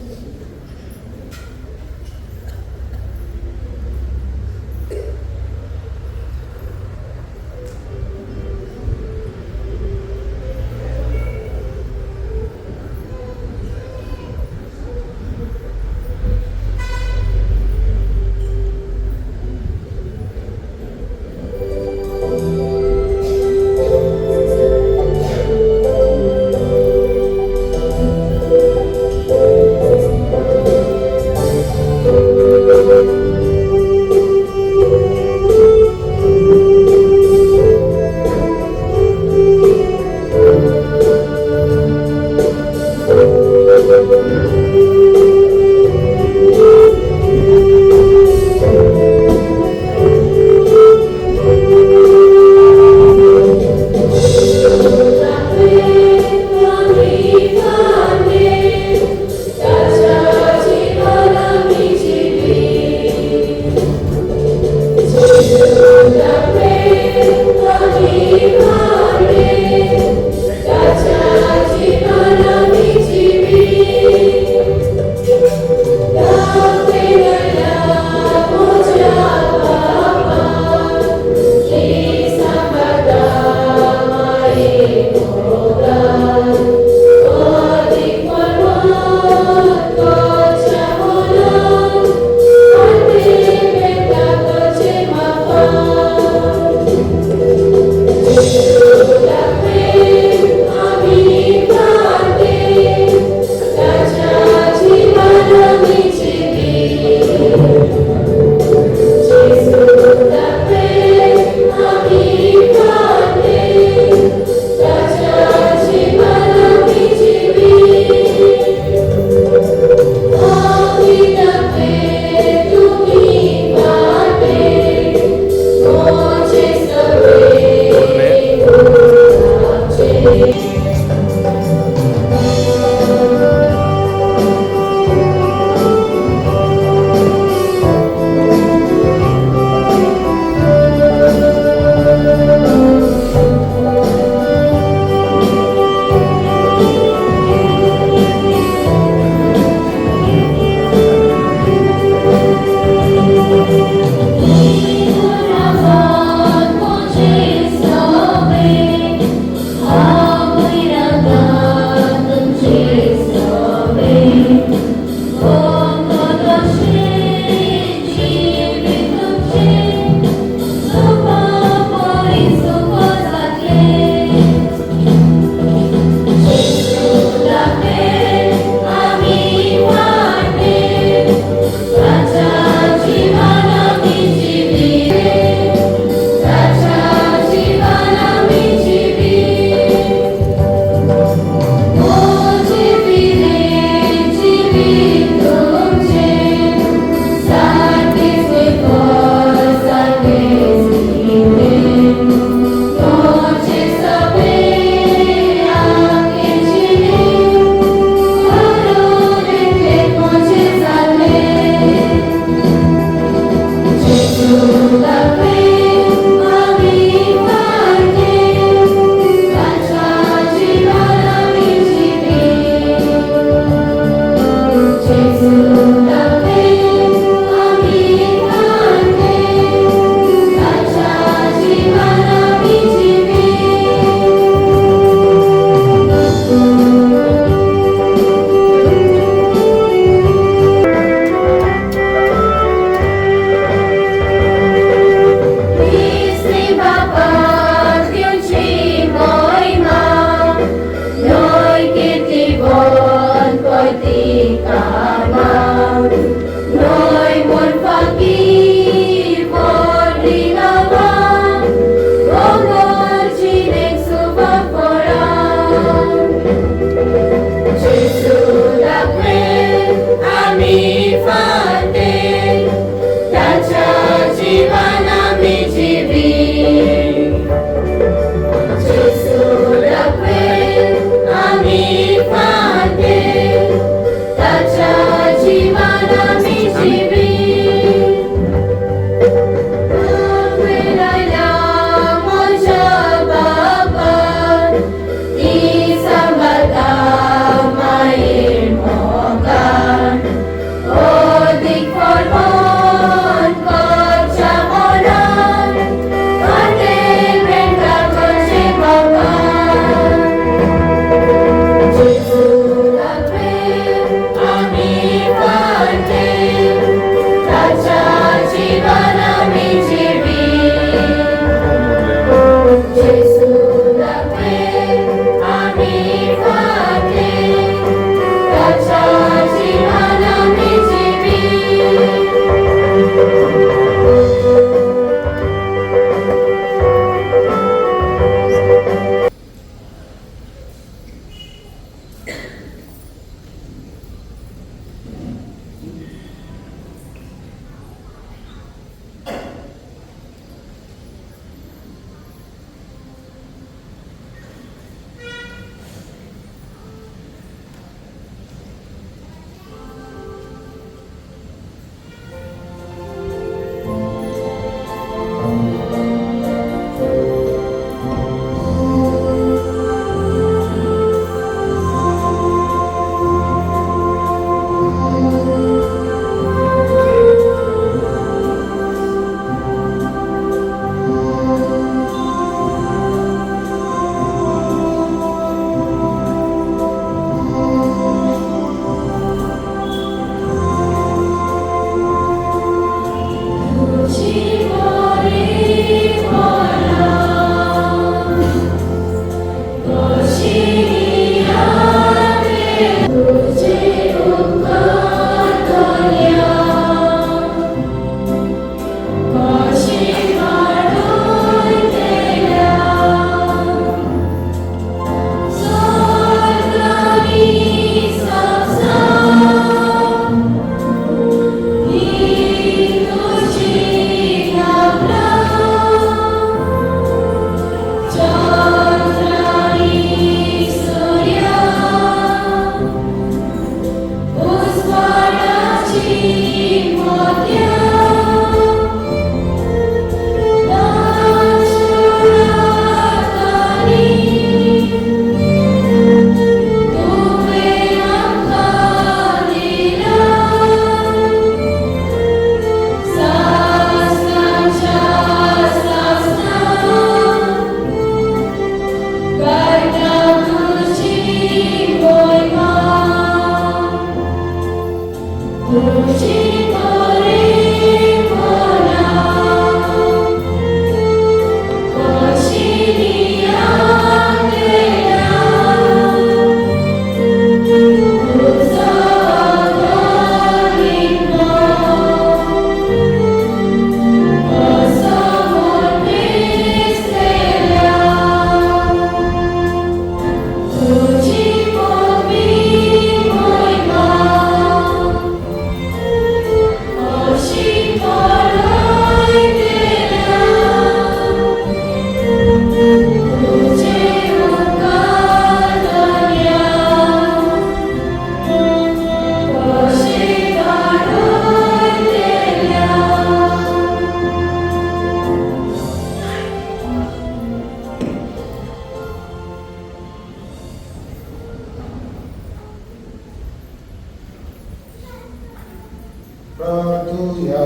प्रार्थूया.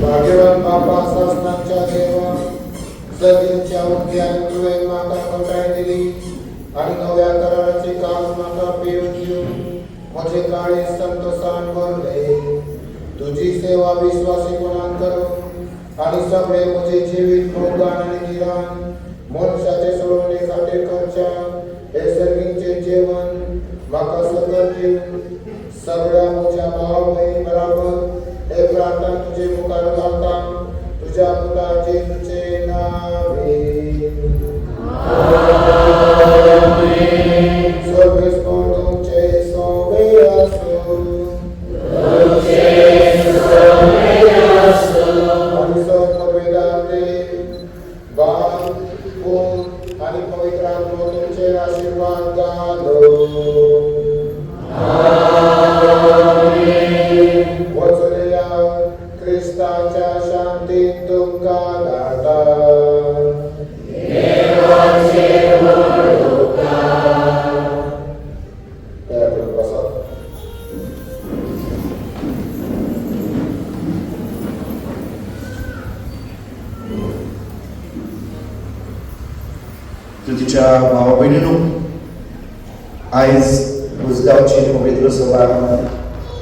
भाग्यवान बापा शासनाच्या देवा, सगळ्यांच्या उद्यान तुवें म्हाका खोटाय दिली आणि नव्या कराराचे काल म्हाका पिवून दिवन म्हजे काळे संतोषान भरले. तुझी सेवा विश्वासीपणान करून आणि सगळे म्हजे जिवीत मोगान आणि निरान मनशाचे सोडवणे खातीर करच्या हे सर्गींचे जेवण म्हाका सगळं दिवन सगळ्या म्हज्या भाव बहीण बराबर हे प्रार्थना तुझे मुखार घालता तुझ्या पुता जेजूचे नावे. स्वर्गस्थ तुमचे सोबे असो आणि सर्ववेदांते बाप पूत आणि पवित्र आत्मा तुमचे आशीर्वाद घालो. वचलेल्या ख्रिस्ताच्या शांतीत तुमका दाता. तुझ्या भावा बहिणीनो, आयज उजगांवची पवित्र सभा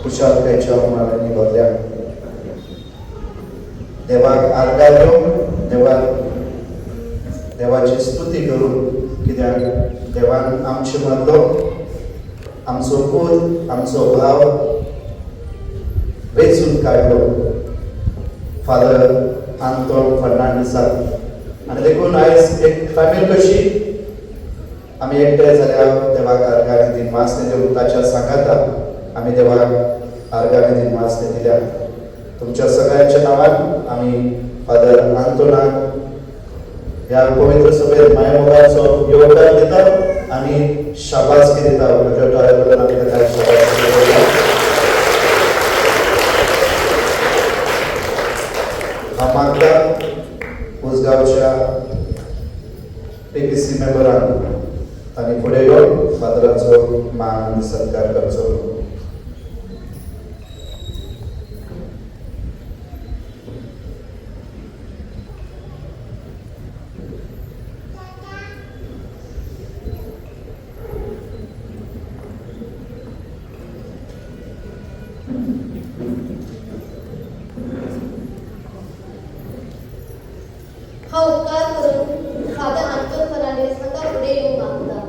कुशालकायेच्या मालांनी भरल्या. देवाक आर्गां दिवन देवाची स्तुती करून, कित्याक देवान आमचे मदलो आमचो पूत आमचो भाव वेचून काडलो फादर आंतोन फर्नांडिसाक. आणि देखून आयज एक फॅमिली कशी आम्ही एकठांय जाल्या देवाक आर्गांनी दिन मासने देऊन ताच्या सांगाता आम्ही देवाक आर्गांनी दिन मासने दिल्या. तुमच्या सगळ्यांच्या नावान आम्ही फादर आंतोनाक ह्या पवित्र सभेत मायमोगाचो योगदान दिता आणि शाबासकी दिता. म्हज्या टाळ्याबद्दल आमी ताका शाबासकी दिता. हांव मागता उजगांवच्या PPC मेंबरान आणि फुडें येवन फादराचो मान आनी सत्कार करचो. हा उपकार करून फादर आंतोन फर्नांडीस हांका फुडें येवंक मागता.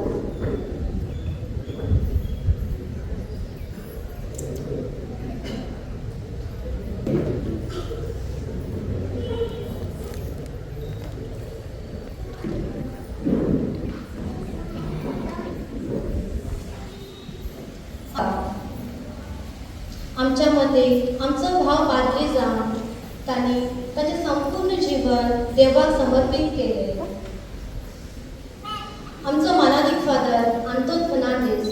आमच्या मते आमचो भाव पाद्री जावन तांणी ताचे संपूर्ण जीवन देवाक समर्पित केले. आमचो मानादीक फादर आंतोन फर्नांडीस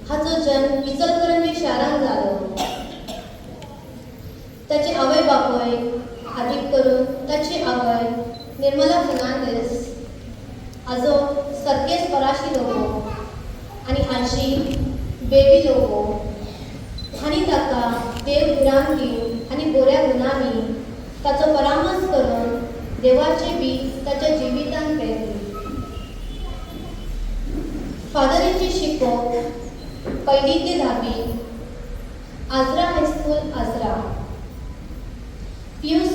हाचो जन्म इचलकरंजी शारांत जालो. ताचे आवय बापूय आदीक करून ताची आवय निर्मला फर्नांडीस, आजो सर्केस फराशी लोगो आनी आजी बेबी लोगो हांणी ताका देव विराम दिवन आनी बऱ्या गुणांनी ताचो परामर्श करून देवाचे बी ताच्या जिवितांत पेटली. फादरीची शिको 1ली ते 10वी Ajara high school Ajara, PUC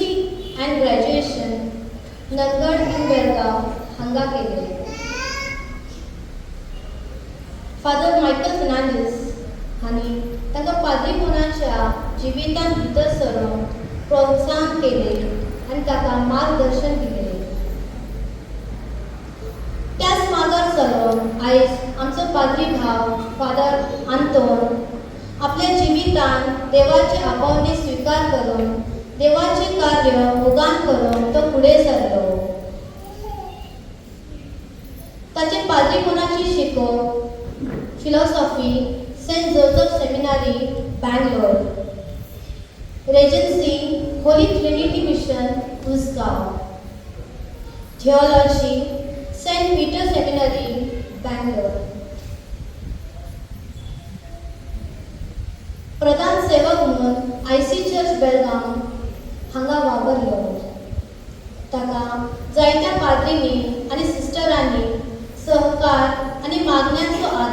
and graduation Nandgad and Belgaum हांगा केले. फादर मायकल फर्नांडीस हांणी ताका पाद्रीपणाच्या जिवितांत भितर सरोंक प्रोत्साहन केले आणि ताका मार्गदर्शन दिले. त्याच मार्गार चलून आयज आमचो पाद्री भाव फादर आंतोन आपल्या जिवितांत देवाचे आपोवणे स्वीकार करून देवाचे कार्य मोगान करून तो फुडें सरलो. ताचे पाद्रीपणाची शिको philosophy saint Joseph seminary Bangalore, regency holy trinity mission Usgaon, theology saint Peter seminary Bangalore.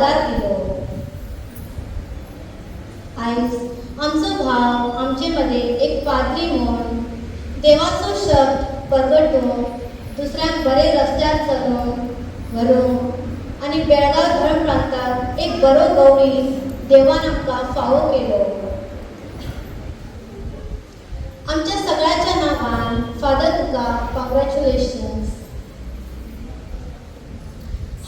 आदार केलो. आयज आमचो भाव आमचे मध्ये एक पाद्री म्हूण देवाचो शब्द परगटून दुसऱ्यांक बरे रस्त्यार चलूंक व्हरूंक आनी बेळगांव धरण प्रांतांत एक बरो गवळी देवान आमकां फावो केलो. आमच्या सगळ्याच्या नांवान फादर तुका कॉंग्रॅच्युलेशन्स.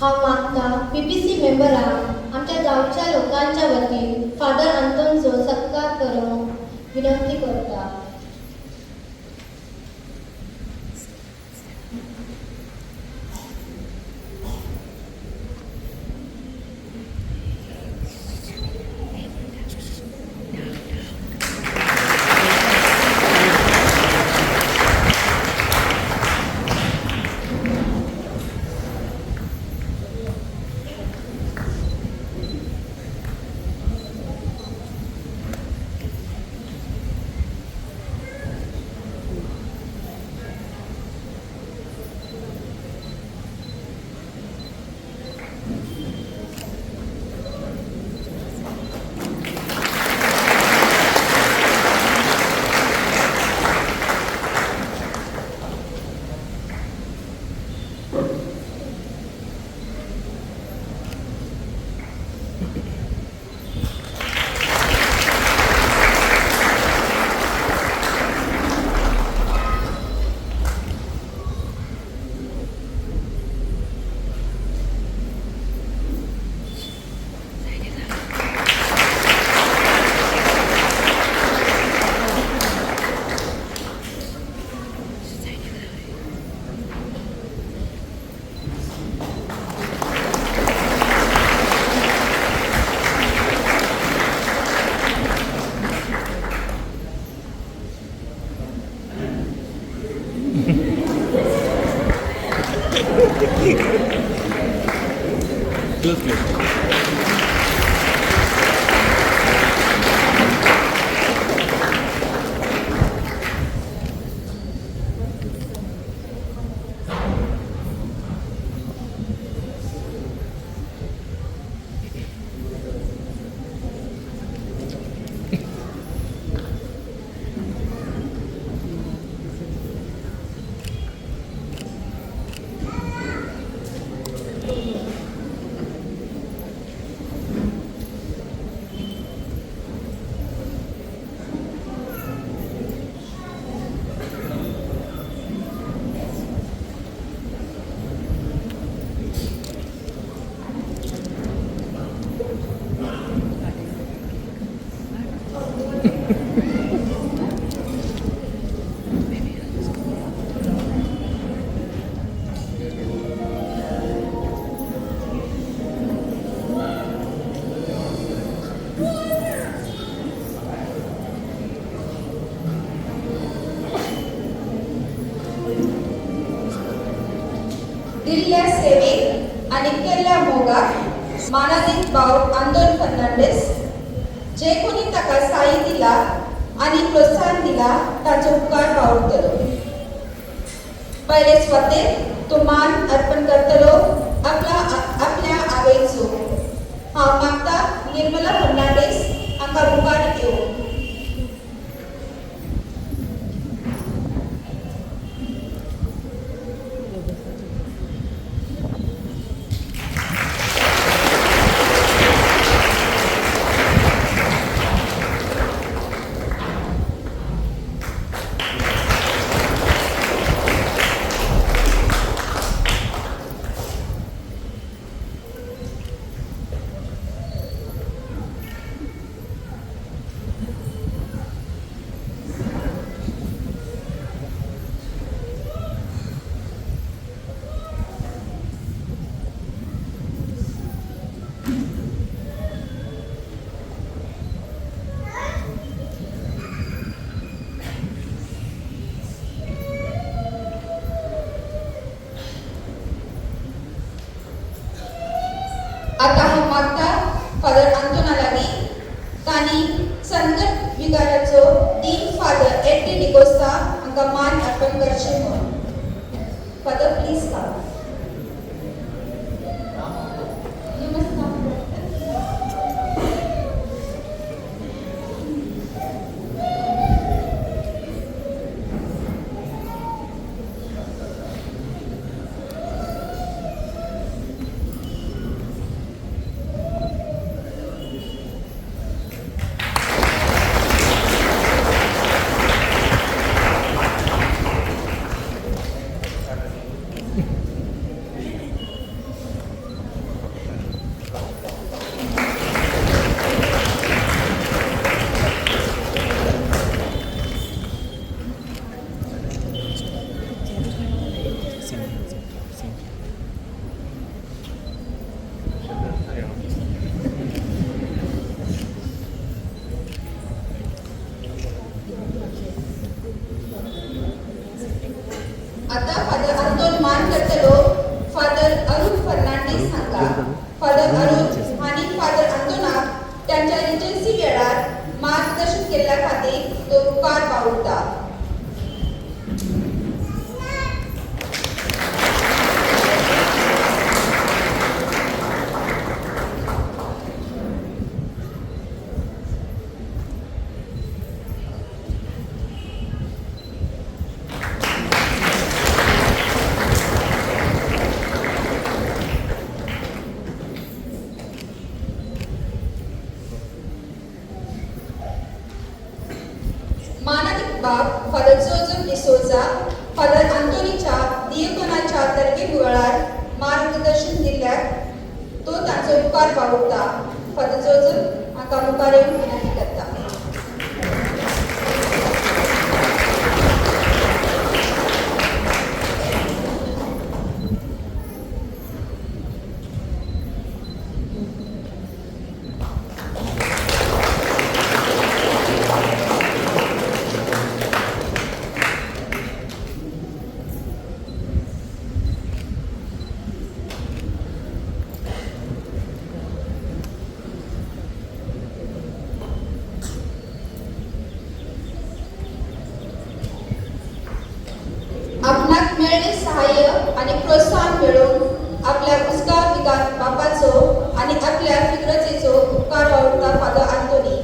हांव मागता PPC मेंबरांक आमच्या गांवच्या लोकांच्या वतीन फादर आंतोनचो सत्कार करूंक विनंती करता. दिल्ल्या सेवेक आणि केल्ल्या मोगाक मानादीत भाव आंदोलन फर्नांडीस जे कोणी ताका साई दिला आणि प्रोत्साहन दिला ताचो उपकार वावुरतलो. पहिले स्वतेक तो मान अर्पण करतलो आपल्या आवेचो. हांव मागता निर्मला फर्नांडीस आमकां मुखार येवं. आता हांव मागता फादर आंतोना लागीं तांणी संकट विगाराचो डीन फादर एडी डिकोस्ता हांकां मान अर्पण करचें म्हूण. Father please come. नमस्कार. उपकार बाळगता फादर जोजफ हाका मुखार येवन विनंती करता. आपणाक मेळ्ळे सहाय्य आणि प्रोत्साहन मेळोवन आपल्या उजगार विगार बापाचो आणि आपल्या फिक्रतेचो उपकार बाळगता फादर आंतोनी.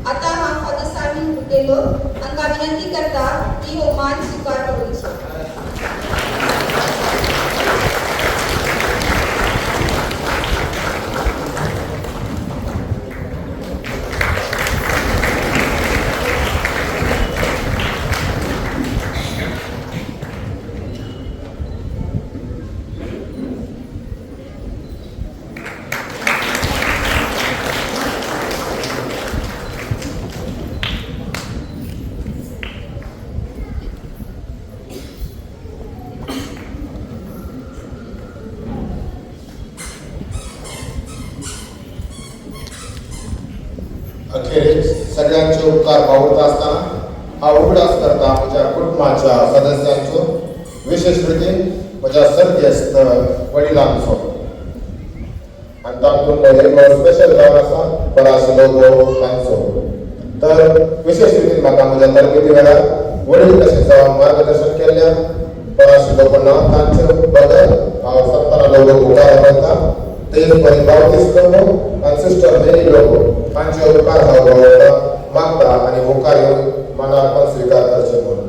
आता हांव फादर सामीन बुटेलो हांकां विनंती करता की हो मान स्वीकार करूचो. अखेरीस सगळ्यांचे उपकार बाळगता असताना हा उगडास करता म्हज्या कुटुंबाच्या सदस्यांचो, विशेष रितीन म्हज्या सर्गेस्त वडिलांचो. आनी तातूंत एक स्पेशल जावन आसा बराशे लोक तांचो. तर विशेष रितीन म्हाका म्हज्या तरबेती वेळार वडील कशें जावन मार्गदर्शन केल्ल्या बराशे लोकांना तांचे बदल हांव सत्ताना लोक उपकार करता. तेच परी बावतीस लोक आणि सिस्टर मेरी लोक तांचे उपकार हांव मागता आनी मुखार येवन मनार्पण स्वीकार करचे म्हणून.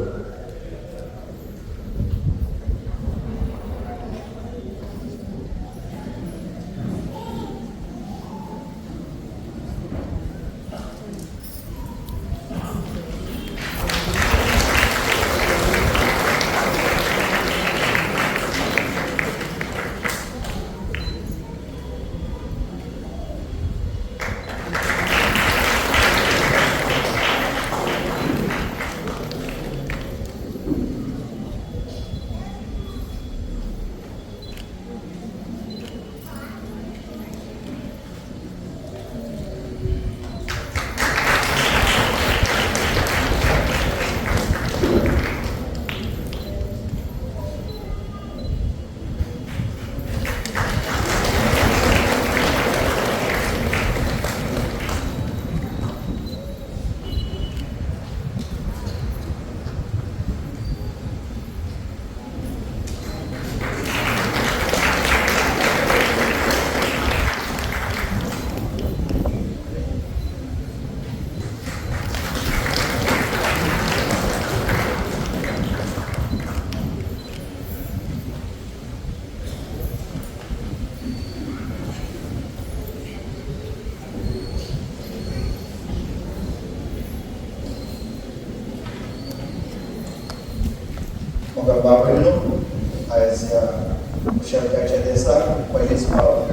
मोगा बाबळीनो आयज ह्या शेवट्याच्या दिसाक पयलीच फावट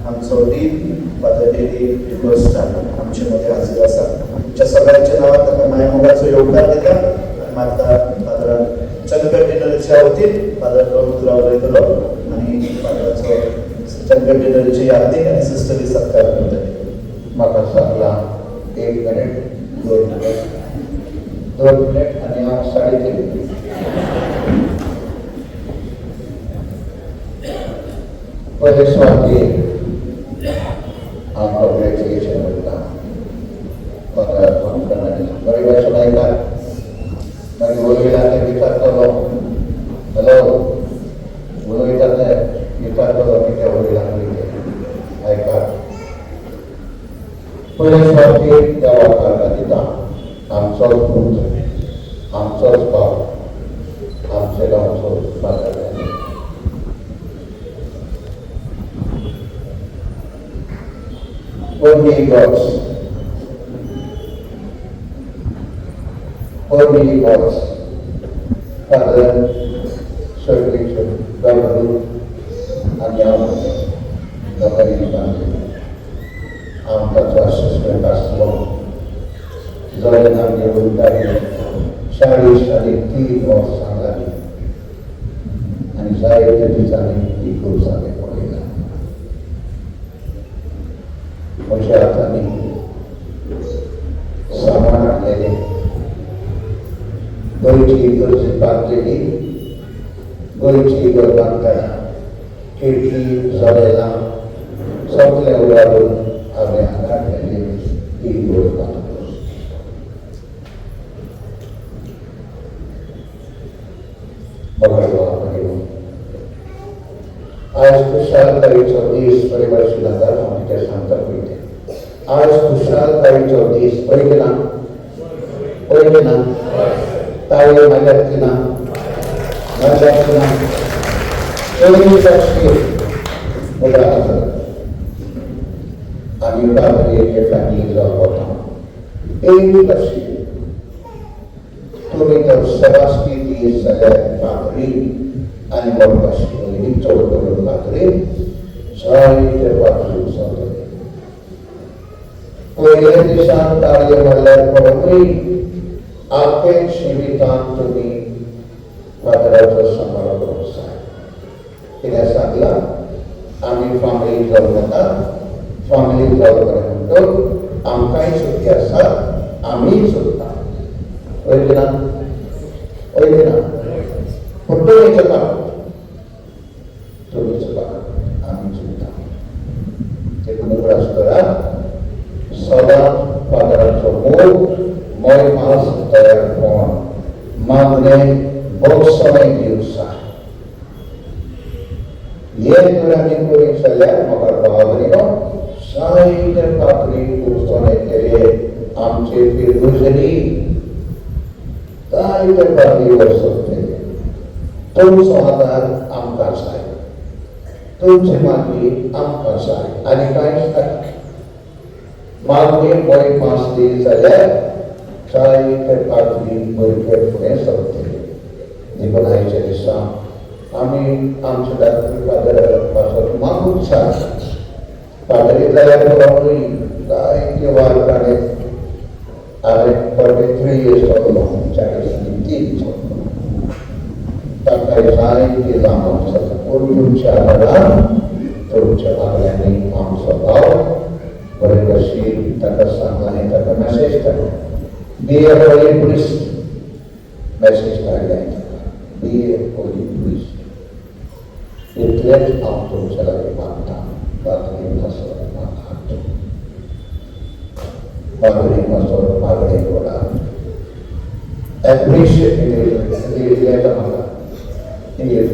आमचो डीन फादर डेली डिकोस्टान आमचे मदीं हाजीर आसा. तुमच्या सगळ्यांच्या नांवान ताका मायमोगाचो योगदान दिता आनी मागता फादरान चंद्रगड डिनरीच्या वतीन फादर प्रभुराव उलयतलो आनी फादराचो चंद्रगड डिनरीचे यादीक आनी सिस्टरी सत्कार करतले. म्हाका सांगला 1 मिनिट 2 मिनिट 2 मिनिट आनी हांव 3:30. पयले स्वाती हांव कॉंग्रॅच्युलेशन करता. म्हाका फोन करनानी बरी भाशेन आयकात. मागीर उलयता विचारतलो हॅलो उलयता ते विचारतलो कितें उलयलां कितें आयकात. पयले स्वाती देवा काका दिता. आमचोच पूत आमचोच बाप आमचे गांवचो father. Only God's. Only God's. Father, salvation, God, and Yahweh. The जबाबदारी बांधली आमकां असेसमेंट आसलो जळगांव घेऊन काडले 40-3 वर्सां जाली आनी जायत्या दिसांनी ही खूब सारें पळयलां म्हज्या हातांनी सामान हाडलेलें गोंयची इगर्ज बांदलेली गोंयची इगर्ज बांदतना खिडकी जळेलां सगळें उडारून हांवें हांगा हाडलेली ही इगर्ज बांदली आज खुशालकायेचो दीस बरे भाशेन आसा हांव कितें सांगता पळय आज खुशालकायेचो दीस पळयलें ना ताळे म्हाज्यातली ना चोरी वर्षी मुला आमी बाबरे फॅमिली जावता एक वर्षी तुम्ही तर सवासकी दीस जाल्यार बाबरी आनी मोडपाशी ही चड करून बाबरे जायते बाबरी जातले पयल्या दिसान ताळये मारल्यार पळोवंक आख्या जिवितांत तुमी फादराचो सांबाळ करूंक जाय कित्याक सांगलां आमी फामिली जावं नाका फामिली जावं बरें म्हणटो आमकांय सुटी आसा आमीय सुट्टा वयले ना पूण तुमी चुका आमी चुकता देखून उगडास करा सदांच फादराचो मोग मोय मास तयार कोण मागणें बोगसोय दिवसां हे जर आमी करीत जाल्यार म्हाका बाबरीनो जायते पाखरी उस्तोने केले आमचे फिरगुजरी जायते पाखरी वचत केले तुमचो आदार आमकां जाय तुमची मागणी आमकां जाय आनी कांयच नाका मागणी मोय मास दी जाल्यार जायते पाखरी भुरगे फुडें सरतले देखून आयच्या दिसा आमी आमचे धाकटे फादर मागूंक जाय फादरी जाल्यार पळोवंकूय जायते वार काडे हांवें 43 years जगलो 43 जगलो ताका जायते लांब जाता पूण तुमच्या आदारान तुमच्या वागड्यांनी आमचो भाव बरे भशेन ताका सांगलां ताका मॅसेज धाडलो बी ए होली प्रिस्ट मॅसेज धाडलें बी ए होली प्रिस्ट इतलेंच हांव तुमच्या लागीं मागता बाकी नसो मागता बागडे नसो बागडे घोडा एप्रिशिएट इंग्लिश म्हाका English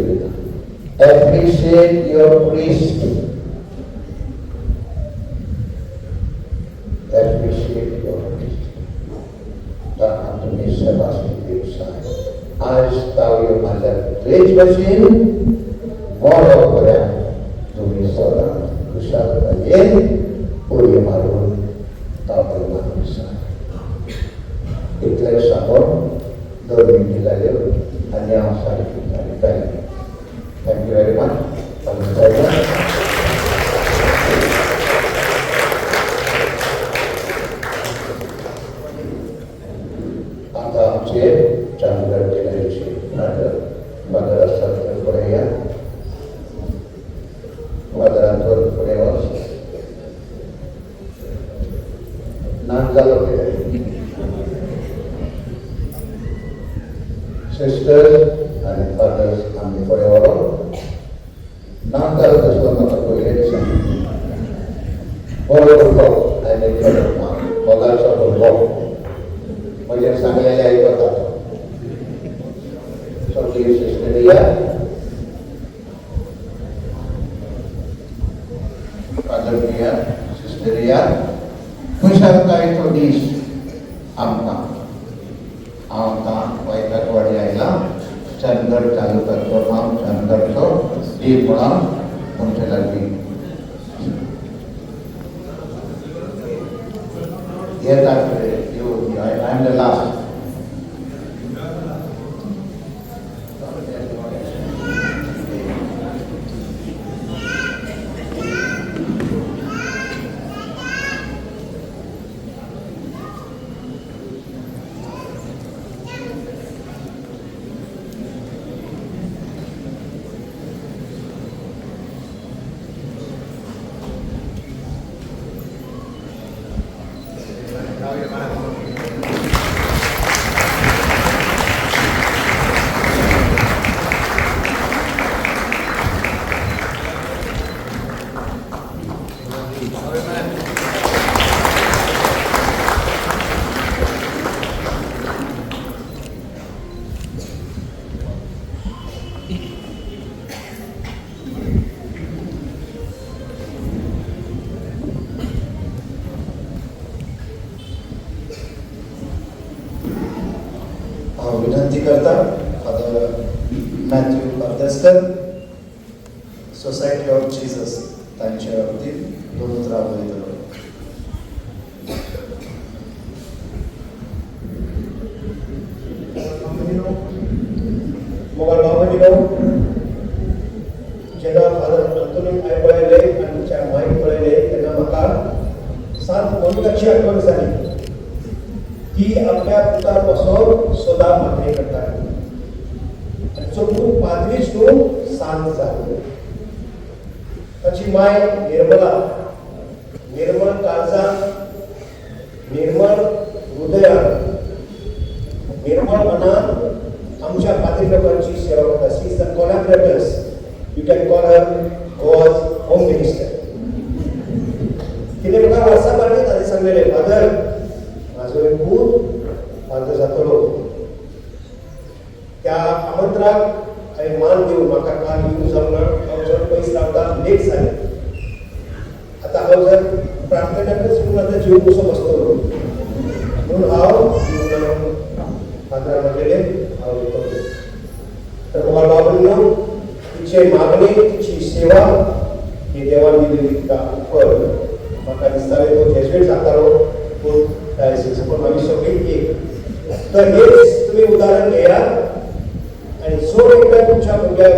appreciate your priest appreciate your priest ताका तुमी सेवास्ती दिवसाय आज तावयो म्हाज्या तेच भशेन मोडो बऱ्या तुमी सदां खुशालकायेन उडी मारून तावयो मारूंक जाय इतलें सांगून 2 मिनटी जाल्यो आनी हांव सारकी जालें थँक्यू वेरी मच आता आमचे चंद्रगड जिल्ह्याचे फादर आसतात ते फुडें या फादरांतून फुडें वच नाक जालो सिस्टर्स आनी फादर्स आमी फुडें व्हरोन नाक जालो तसलो म्हाका पयलेच सांग बरो भुरगो आनी मोगाचो भुरगो म्हणजे सांगलेले आयकता सगळी सिस्टर या फादर या सिस्टर या खुशालकायेचो दीस आमकां हांव वयतात वाडी आयला चंदगड तालुक्याचो हांव चंदगडचो दीप म्हणून तुमचे लागीं येतात I am the last. Minister society of Jesus तांच्या वतीन 2 उतरां बरयतलो. मोबायल बाबांनी जेन्ना फादर अंतोनी हांवें पळयलें आनी तुमच्या मायक पळयलें तेन्ना म्हाका सांत मोनिकाची आठवण जाली. ती आपल्या पुतार पासून सदां मागणी करताली आनी चोखून पाद्रीच न्हू सांत जाली. ताची माय निर्मला, निर्मळ काळजान, निर्मळ हृदयान, निर्मळ मनान आमच्या पाद्री लोकांची सेवा करता. She is the collaborators. You can call her God's home minister. तिने म्हाका वर्सां फाटीं ताणें सांगलेलें, फादर म्हाजो एक पूत फादर जातलो. त्या आमंत्राक हांवें मान दिवन म्हाका काल येवंक जमना. हांव जर पयस रावता लेट जालें. आतां हांव जर प्रार्थनेकच म्हणून आतां जीव कसो बसतलो म्हणून हांव फादराक म्हणलेलें हांव येतलो. तर म्हाका बाबून तिचे मागणी, तिची सेवा ही देवान दिलेली फळ. म्हाका दिसतालें तो जेजुईट जातालो पूण डायसिस पूण आमी सगळीं एक. तर हेच तुमी उदाहरण घेयात आनी जो एकदा तुमच्या भुरग्याक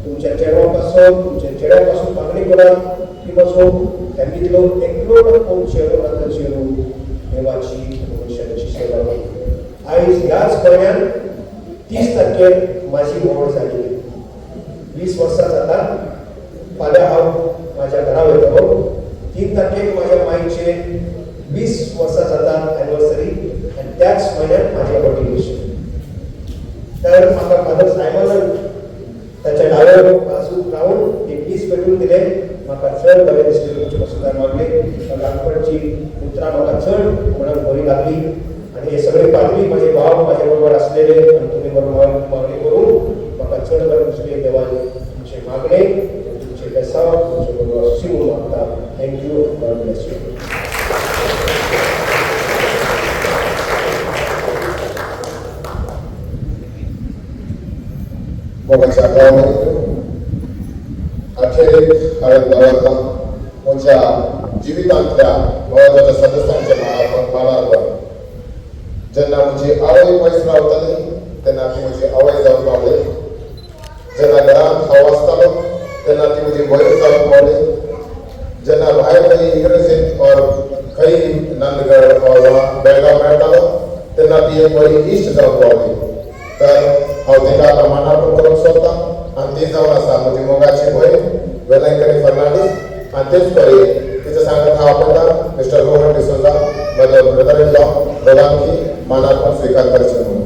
तुमच्या चेड्या पासून मागणी करात की म्हजो फॅमिलींतलो एकलो कोण चेडो ना तर चेडू देवाची मनशाची सेवा करता. आयज ह्याच गोंयांत 30% म्हाजी मोड जाली. 20 वर्सां जाता. फाल्यां हांव म्हाज्या घरा वयतलो. 3 म्हाज्या मायचे 20 वर्सां जातात एनिवर्सरी आनी त्याच म्हयन्यात म्हाजें ऑर्डिनेशन. तर म्हाका फादर सायमनान ताच्या डाव्या बाजूक रावन एक दीस पेटून दिलें. म्हाका चड बरें दिसलें तुमचे पासून मागलें. ल्हानपणची उतरां म्हाका चड म्हणून बरी लागली आनी हे सगळे पाद्री म्हाजे भाव म्हाजे बरोबर आसलेले आनी तुमी बरोबर मागणी करून म्हाका चड बरें दिसलें. देवान तुमचे मागणे तुमचे बेसांव तुमचे बरोबर अशी म्हणून मागता. थँक्यू. God bless you. मोगाच्या गावामध्ये अखेरीत हांवें गावांतल्या म्हज्या जिवितांतल्या महत्वाच्या सदस्यांचे मानार्पण. जेन्ना म्हजी आवय पयस रावताली तेन्ना ती म्हजी आवय जावन पावली. जेन्ना घरांत हांव आसतालो तेन्ना ती म्हजी भयण जावन पावली. जेन्ना भायर खंय इंग्रजींत ऑर खंय नंदगड वा बेळगांव मेळटालो तेन्ना ती एक बरी इश्ट जावन पावली. तर हांव तिका आतां मानार्पण करूंक सोदतां आनी ती जावन आसा म्हजी मोगाची भयण वेलंकनी फर्नांडीस आनी तेच परी तिचे सांगत हांव आपयता मिस्टर मोहन डिसोजा म्हजो ब्रदर इन लॉ दोगांकी मानार्पण स्विकार करचें म्हणून.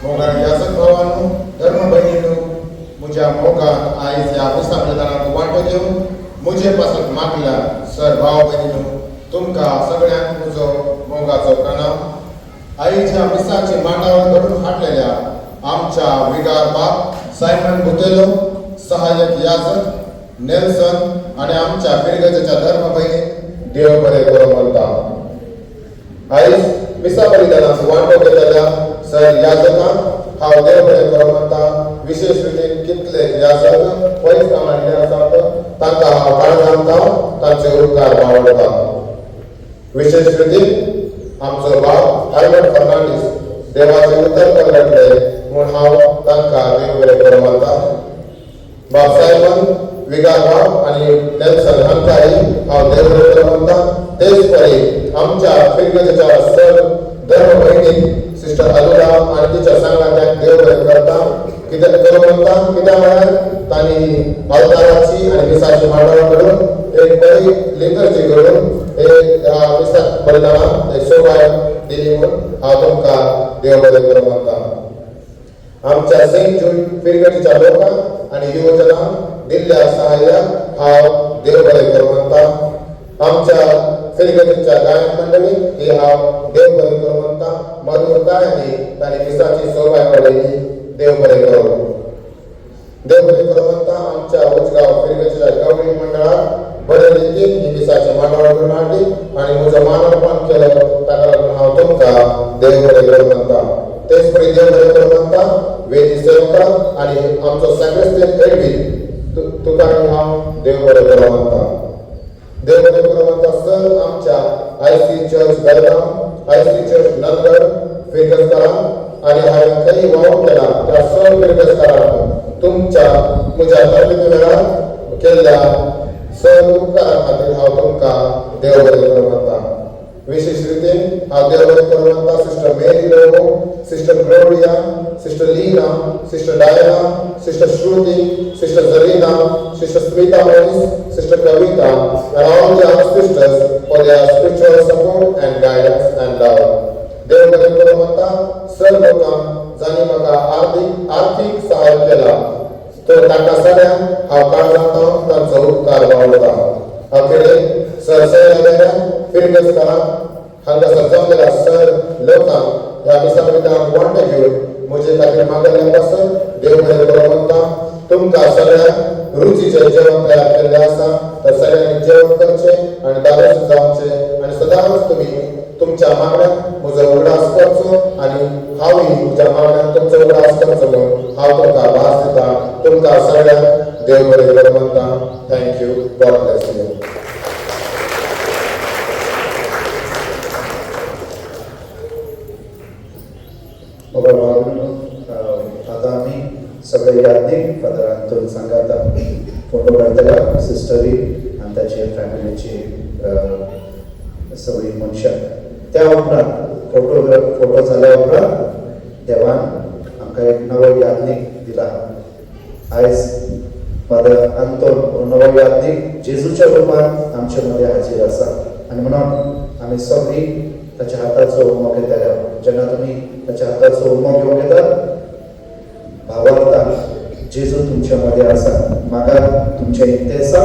मोगा याजक भावांनो, धर्म भगिनींनो, म्हज्या मोगान आयज ह्या विसामदानाक वांटो घेवन म्हजे पासून मागल्या सर भाव भगिनींनो, तुमकां सगळ्यांक म्हजो मोगाचो प्रणाम. आयज ह्या विसाची मांडावळ घडून हाडलेल्या आमच्या विगार बाब सायमन बुतेलो, सहाय्यक याजक नेल्सन आनी आमच्या पिरगजेच्या धर्म भगिनी देव बरें करूं म्हणटा. आयज मिसा बलिदानाचो वांटो घेतलेल्या सर याजकांक हांव देव बरें करूं म्हणटा. विशेष रितीन कितले याजक पयस कामांतले आसात तांकां हांव काळजांता तांचे उपकार वावरता. विशेष रितीन आमचो बाब अल्बर्ट फर्नांडीस देवाचे उतर घडले म्हूण हांव तांकां देव बरें करूं म्हणटा. बाब सायमन, विगार बाब आनी नेल्सन हांकांय हांव देव बरें करूं म्हणटा. तेच परी आमच्या पिरगजेच्या सर धर्म भगिनी सिस्टर अनुरा आणि तिच्या संघात्याक देव बरें करता कित्याक करून म्हणटा कित्याक म्हळ्यार तांणी अवताराची आनी मिसाची मांडोळ करून एक बरी लिटर्जी करून एक मिसाक परिणामाक एक शोभाय दिली म्हणून हांव तुमकां देव बरें करूं म्हणटा. आमच्या सेंट जूड पिरगडीच्या लोकांक आनी युवजनांक दिल्ल्या सहाय्याक हांव देव बरें करूं म्हणटा. आमच्या फिरगतीच्या गायक मंडळीक ही हांव देव बरें करूं म्हणटा. मधुरताय आनी तांणी मिसाची सोबाय वाडयली. देव बरें करूं. देव बरें करूं म्हणटा. आमच्या उजगांव फिरगतीच्या गवळी मंडळाक बरे रितीन ही मिसाची मांडोळ करून हाडली आनी म्हजो मानवपण केलो ताका लागून हांव तुमकां देव बरें करूं म्हणटा. तेच परी देव बरें करूं म्हणटा वेदी सेवकां आनी आमचो सॅक्रेस्टियन एडवी तुका हांव देव बरें करूं म्हणटा. देव बरें करूं म्हणटा. सर आमच्या IC church Belgaum, IC church Nandgad फिरगतकारांक आनी हांवें खंय वावूर केला त्या सर फिरगतकारांक तुमच्या म्हज्या तरबेती वेळार केल्ल्या सर उपकारा खातीर हांव तुमकां देव बरें करूं म्हणटा. विशेष रितीन हांव देव बरें करूं म्हणटा sister Mary Lobo, sister Gloria, sister Leena, sister Diana, sister Shruti, sister Zarina, sister Smita Morris, sister Kavita, and all the other sisters for their spiritual support and guidance and love. देव बरें करूं म्हणटा. सर लोकांक जांणी म्हाका आर्थीक सहाय केला तर तांकां सगळ्यांक हांव काळजांतलो तांचो उपकार बाळगता. अखेरेक सर फिरगतकारांक हांगासर जमलेल्या सर लोकांक ह्या मिसाविधान वांटो घेवन म्हजे खातीर मागयल्ले पासत देव बरें करूं म्हणटा. तुमकां सगळ्यांक रुचीचें जेवण तयार केल्लें आसा तर सगळ्यांनी जेवण करचें आनी दादोश जावचें आनी सदांच तुमी तुमच्या मागण्यांक म्हजो उगडास करचो आनी हांवूय म्हज्या मागण्यांक तुमचो उगडास करचो म्हणून हांव तुमकां भास दितां. तुमकां सगळ्यांक देव बरें करूं म्हणटा. थँक्यू. God bless you. आता आम्ही सगळे यादीक फादर अंतोन सांगाता फोटो काढतल्या सिस्टरी आणि त्याची फॅमिलीची सगळी मनशां. त्या उपरांत फोटो जाल्या उपरांत देवान आमकां एक नवो यादनीक दिला. आयज फादर अंतोन नवो यादनीक जेजूच्या रुपान आमचे मदें हाजीर आसा आनी म्हणून आमी सगळीं ताच्या हाताचो उमो घेतल्या. जेन्ना तुमी ताच्या हाताचो उमो घेवंक येतात भावार्थान जेजू तुमच्या मध्ये आसा. म्हाका तुमचे इंतेसां